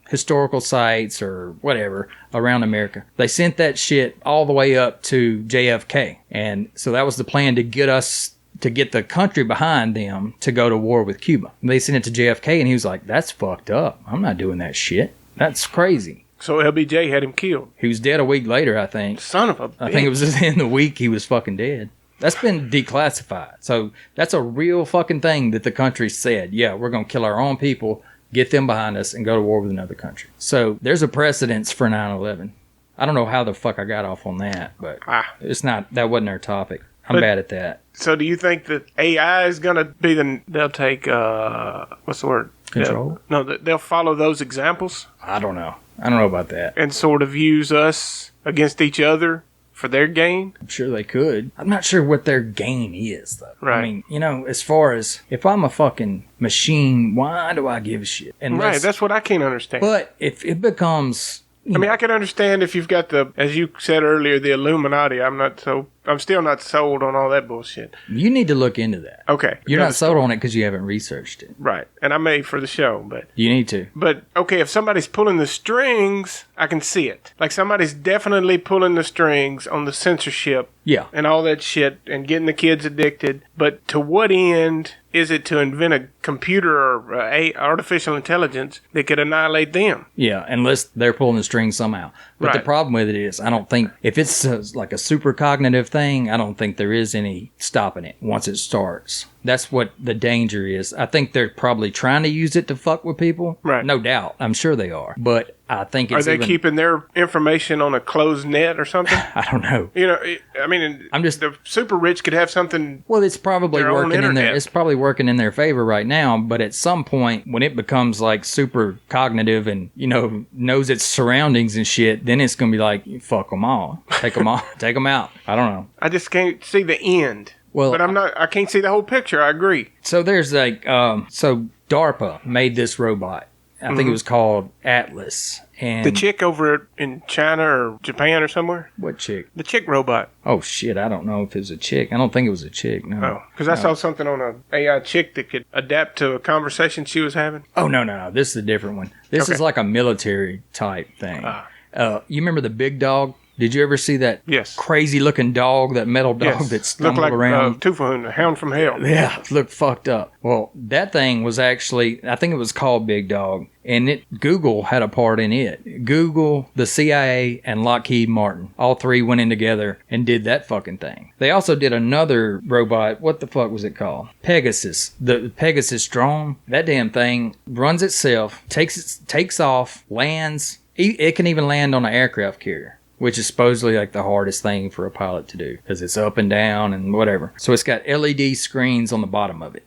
historical sites or whatever around America. They sent that shit all the way up to JFK. And so that was the plan to get the country behind them to go to war with Cuba. And they sent it to JFK and he was like, that's fucked up. I'm not doing that shit. That's crazy. So LBJ had him killed. He was dead a week later, I think. Son of a bitch. I think it was just in the week he was fucking dead. That's been declassified. So that's a real fucking thing that the country said. Yeah, we're going to kill our own people, get them behind us, and go to war with another country. So there's a precedence for 9/11. I don't know how the fuck I got off on that, but it's not. That wasn't our topic. I'm bad at that. So do you think that AI is going to be they'll take, what's the word? Control? They'll follow those examples? I don't know. I don't know about that. And sort of use us against each other for their gain? I'm sure they could. I'm not sure what their gain is, though. Right. I mean, as far as, if I'm a fucking machine, why do I give a shit? Right, that's what I can't understand. But if it becomes... I can understand if you've got as you said earlier, the Illuminati. I'm still not sold on all that bullshit. You need to look into that. Okay. You're not sold on it because you haven't researched it. Right. And I may for the show, but... You need to. But, okay, if somebody's pulling the strings, I can see it. Somebody's definitely pulling the strings on the censorship. Yeah. And all that shit and getting the kids addicted. But to what end is it to invent a computer or artificial intelligence that could annihilate them? Yeah, unless they're pulling the strings somehow. But the problem with it is, I don't think, if it's like a super cognitive thing, I don't think there is any stopping it once it starts. That's what the danger is. I think they're probably trying to use it to fuck with people. Right. No doubt. I'm sure they are. But I think it's Are they keeping their information on a closed net or something? I don't know. The super rich could have something... Well, it's probably working in their... It's probably working in their favor right now, but at some point, when it becomes super cognitive and, knows its surroundings and shit, then it's going to be like, fuck them all. Take them all. Take them out. I don't know. I just can't see the end. Well, but I can't see the whole picture. I agree. So there's so DARPA made this robot. I think it was called Atlas. And the chick over in China or Japan or somewhere? What chick? The chick robot. Oh, shit. I don't know if it was a chick. I don't think it was a chick, no. Oh, because I saw something on an AI chick that could adapt to a conversation she was having. Oh, no. This is a different one. This is like a military type thing. You remember the big dog? Did you ever see that crazy looking dog, that metal dog that stumbled looked like around? Tufahun, the Hound from Hell. Yeah, looked fucked up. Well, that thing was actually, I think it was called Big Dog, and Google had a part in it. Google, the CIA, and Lockheed Martin, all three went in together and did that fucking thing. They also did another robot. What the fuck was it called? Pegasus. The Pegasus drone. That damn thing runs itself, takes off, lands. It can even land on an aircraft carrier, which is supposedly like the hardest thing for a pilot to do because it's up and down and whatever. So it's got LED screens on the bottom of it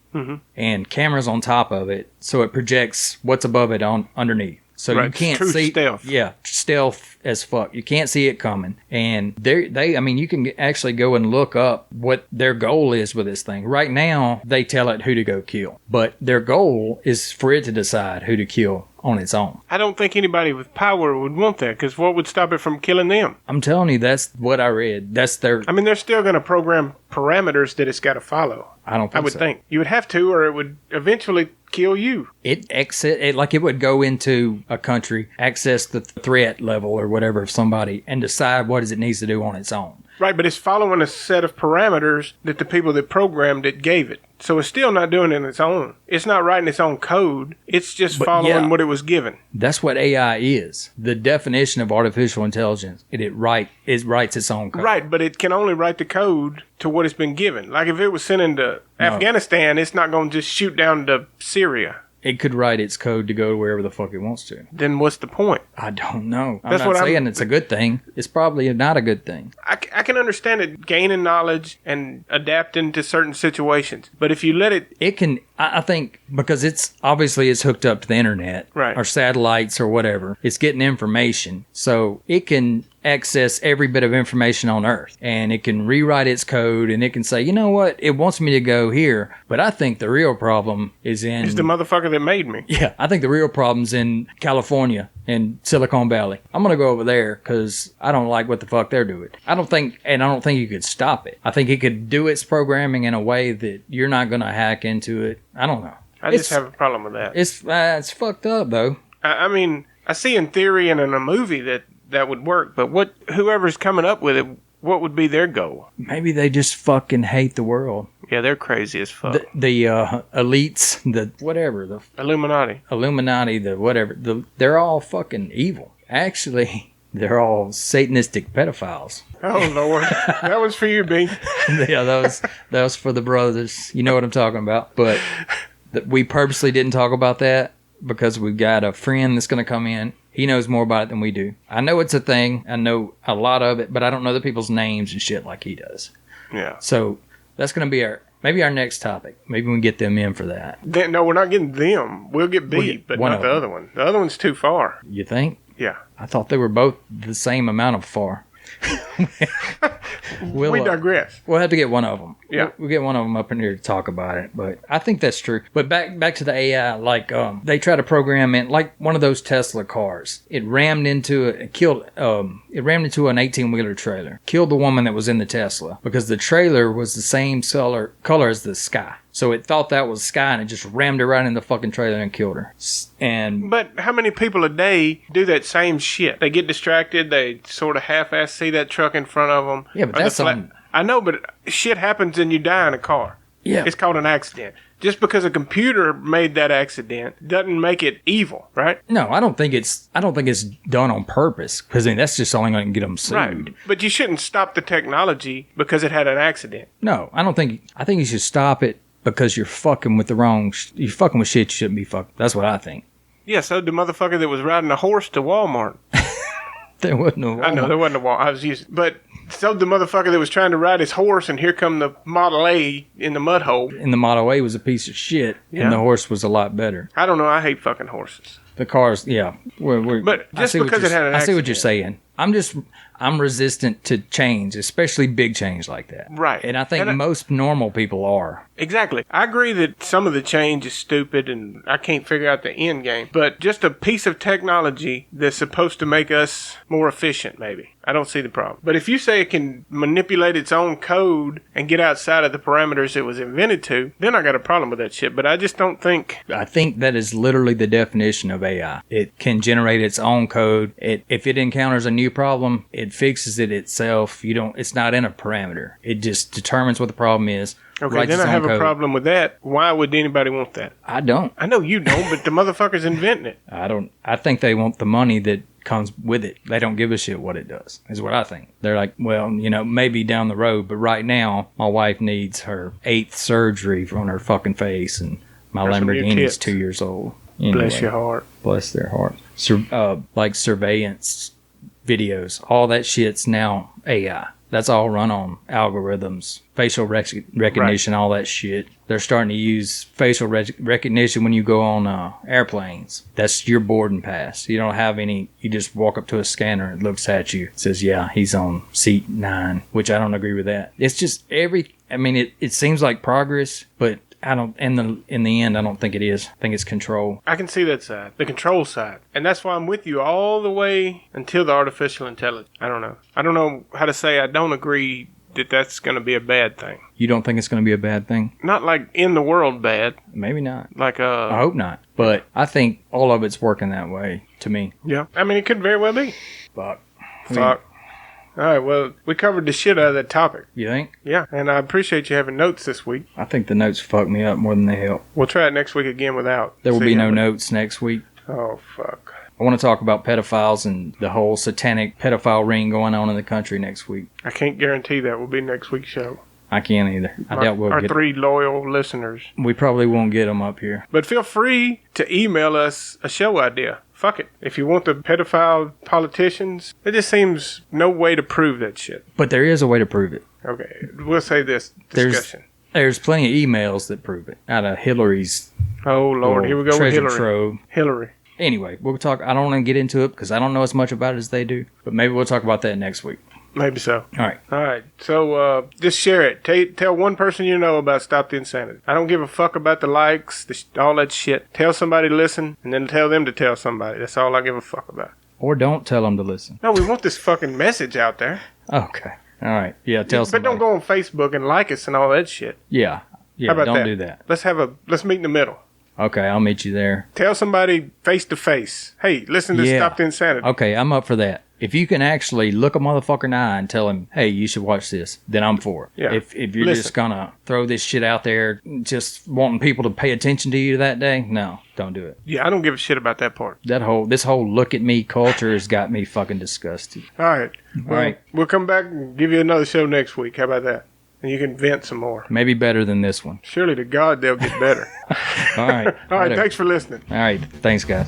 and cameras on top of it, so it projects what's above it on underneath. So you can't see stealth. Yeah, stealth as fuck. You can't see it coming. And I mean, you can actually go and look up what their goal is with this thing. Right now, they tell it who to go kill, but their goal is for it to decide who to kill on its own. I don't think anybody with power would want that, because what would stop it from killing them? I'm telling you, that's what I read. That's their... I mean, they're still going to program parameters that it's got to follow. I don't think so. I would think. You would have to, or it would eventually kill you. It would go into a country, access the threat level or whatever of somebody, and decide what it needs to do on its own. Right, but it's following a set of parameters that the people that programmed it gave it. So it's still not doing it on its own. It's not writing its own code. It's just following what it was given. That's what AI is. The definition of artificial intelligence. It writes its own code. Right, but it can only write the code to what it's been given. Like if it was sent into Afghanistan, it's not going to just shoot down to Syria. It could write its code to go wherever the fuck it wants to. Then what's the point? I don't know. I'm not saying it's a good thing. It's probably not a good thing. I can understand it gaining knowledge and adapting to certain situations. But if you let it... It can... I think because it's hooked up to the internet. Right. Or satellites or whatever. It's getting information. So it can access every bit of information on Earth. And it can rewrite its code and it can say, you know what? It wants me to go here. But I think the real problem is in... It's the motherfucker that made me. Yeah. I think the real problem's in California and Silicon Valley. I'm going to go over there because I don't like what the fuck they're doing. I don't think you could stop it. I think it could do its programming in a way that you're not going to hack into it. I don't know. I just have a problem with that. It's fucked up, though. I mean, I see in theory and in a movie that would work, but whoever's coming up with it, what would be their goal? Maybe they just fucking hate the world. Yeah, they're crazy as fuck. The elites, the Illuminati, the whatever, they're all fucking evil. Actually, they're all Satanistic pedophiles. Oh, Lord. That was for you, B. Yeah, that was for the brothers. You know what I'm talking about. But we purposely didn't talk about that because we've got a friend that's going to come in. He knows more about it than we do. I know it's a thing. I know a lot of it, but I don't know the people's names and shit like he does. Yeah. So that's going to be maybe our next topic. Maybe we can get them in for that. No, we're not getting them. We'll get B, but not the other one. The other one's too far. You think? Yeah. I thought they were both the same amount of far. We digress. We'll have to get one of them. Yeah. We'll get one of them up in here to talk about it. But I think that's true. But back to the AI, like they try to program in like one of those Tesla cars. It rammed into an 18-wheeler trailer. Killed the woman that was in the Tesla because the trailer was the same color as the sky. So it thought that was sky and it just rammed her right in the fucking trailer and killed her. But how many people a day do that same shit? They get distracted. They sort of half-ass see that truck in front of them. Yeah, but that's something. I know, but shit happens and you die in a car. Yeah. It's called an accident. Just because a computer made that accident doesn't make it evil, right? No, I don't think it's done on purpose because that's just only going to get them sued. Right. But you shouldn't stop the technology because it had an accident. No, I think you should stop it because you're fucking with you're fucking with shit you shouldn't be fucking. That's what I think. Yeah, so the motherfucker that was riding a horse to Walmart. There wasn't a Walmart. I know, there wasn't a Walmart. I was using, but so the motherfucker that was trying to ride his horse, and here come the Model A in the mud hole. And the Model A was a piece of shit, and the horse was a lot better. I don't know. I hate fucking horses. The cars, yeah. But just because it had an accident. I see what you're saying. I'm resistant to change, especially big change like that. Right. And I think most normal people are. Exactly. I agree that some of the change is stupid and I can't figure out the end game. But just a piece of technology that's supposed to make us more efficient, maybe. I don't see the problem. But if you say it can manipulate its own code and get outside of the parameters it was invented to, then I got a problem with that shit. But I just don't think... I think that is literally the definition of AI. It can generate its own code. If it encounters a new problem, it fixes it itself. It's not in a parameter. It just determines what the problem is. Okay, then I have a problem with that. Why would anybody want that? I don't. I know you don't, but the motherfucker's inventing it. I don't. I think they want the money that comes with it. They don't give a shit what it does, is what I think. They're like, well, maybe down the road, but right now, my wife needs her 8th surgery on her fucking face, and my Lamborghini is 2 years old. Anyway, bless your heart. Bless their heart. Like surveillance videos, all that shit's now AI. That's all run on algorithms, facial recognition, all that shit. They're starting to use facial recognition when you go on airplanes. That's your boarding pass. You don't have any. You just walk up to a scanner and it looks at you. It says, yeah, he's on seat 9, which I don't agree with that. It's just it seems like progress, but I don't. In the end, I don't think it is. I think it's control. I can see that side, the control side, and that's why I'm with you all the way until the artificial intelligence. I don't know. I don't know how to say I don't agree that that's going to be a bad thing. You don't think it's going to be a bad thing? Not like in the world bad. Maybe not. Like I hope not. But I think all of it's working that way to me. Yeah. I mean, it could very well be. Fuck. All right, well, we covered the shit out of that topic. You think? Yeah, and I appreciate you having notes this week. I think the notes fuck me up more than they help. We'll try it next week again without. There will be no notes next week. Oh, fuck. I want to talk about pedophiles and the whole satanic pedophile ring going on in the country next week. I can't guarantee that will be next week's show. I can't either. I doubt we'll our get 3 loyal listeners. We probably won't get them up here. But feel free to email us a show idea. Fuck it. If you want the pedophile politicians, it just seems no way to prove that shit. But there is a way to prove it. Okay, we'll say this discussion. There's plenty of emails that prove it out of Hillary's. Oh, Lord. Here we go with Hillary. Trove. Hillary. Anyway, we'll talk. I don't want to get into it because I don't know as much about it as they do. But maybe we'll talk about that next week. Maybe so. All right. So just share it. Tell one person you know about Stop the Insanity. I don't give a fuck about the likes, all that shit. Tell somebody to listen, and then tell them to tell somebody. That's all I give a fuck about. Or don't tell them to listen. No, we want this fucking message out there. Okay. All right. Yeah, tell somebody. But don't go on Facebook and like us and all that shit. Yeah. How about don't do that. Let's meet in the middle. Okay, I'll meet you there. Tell somebody face to face. Hey, listen to Stop the Insanity. Okay, I'm up for that. If you can actually look a motherfucker in the eye and tell him, hey, you should watch this, then I'm for it. Yeah. If you're just going to throw this shit out there, just wanting people to pay attention to you that day, no, don't do it. Yeah, I don't give a shit about that part. This whole look at me culture has got me fucking disgusted. All right. We'll come back and give you another show next week. How about that? And you can vent some more. Maybe better than this one. Surely to God they'll get better. All right. All right, thanks for listening. All right, thanks, guys.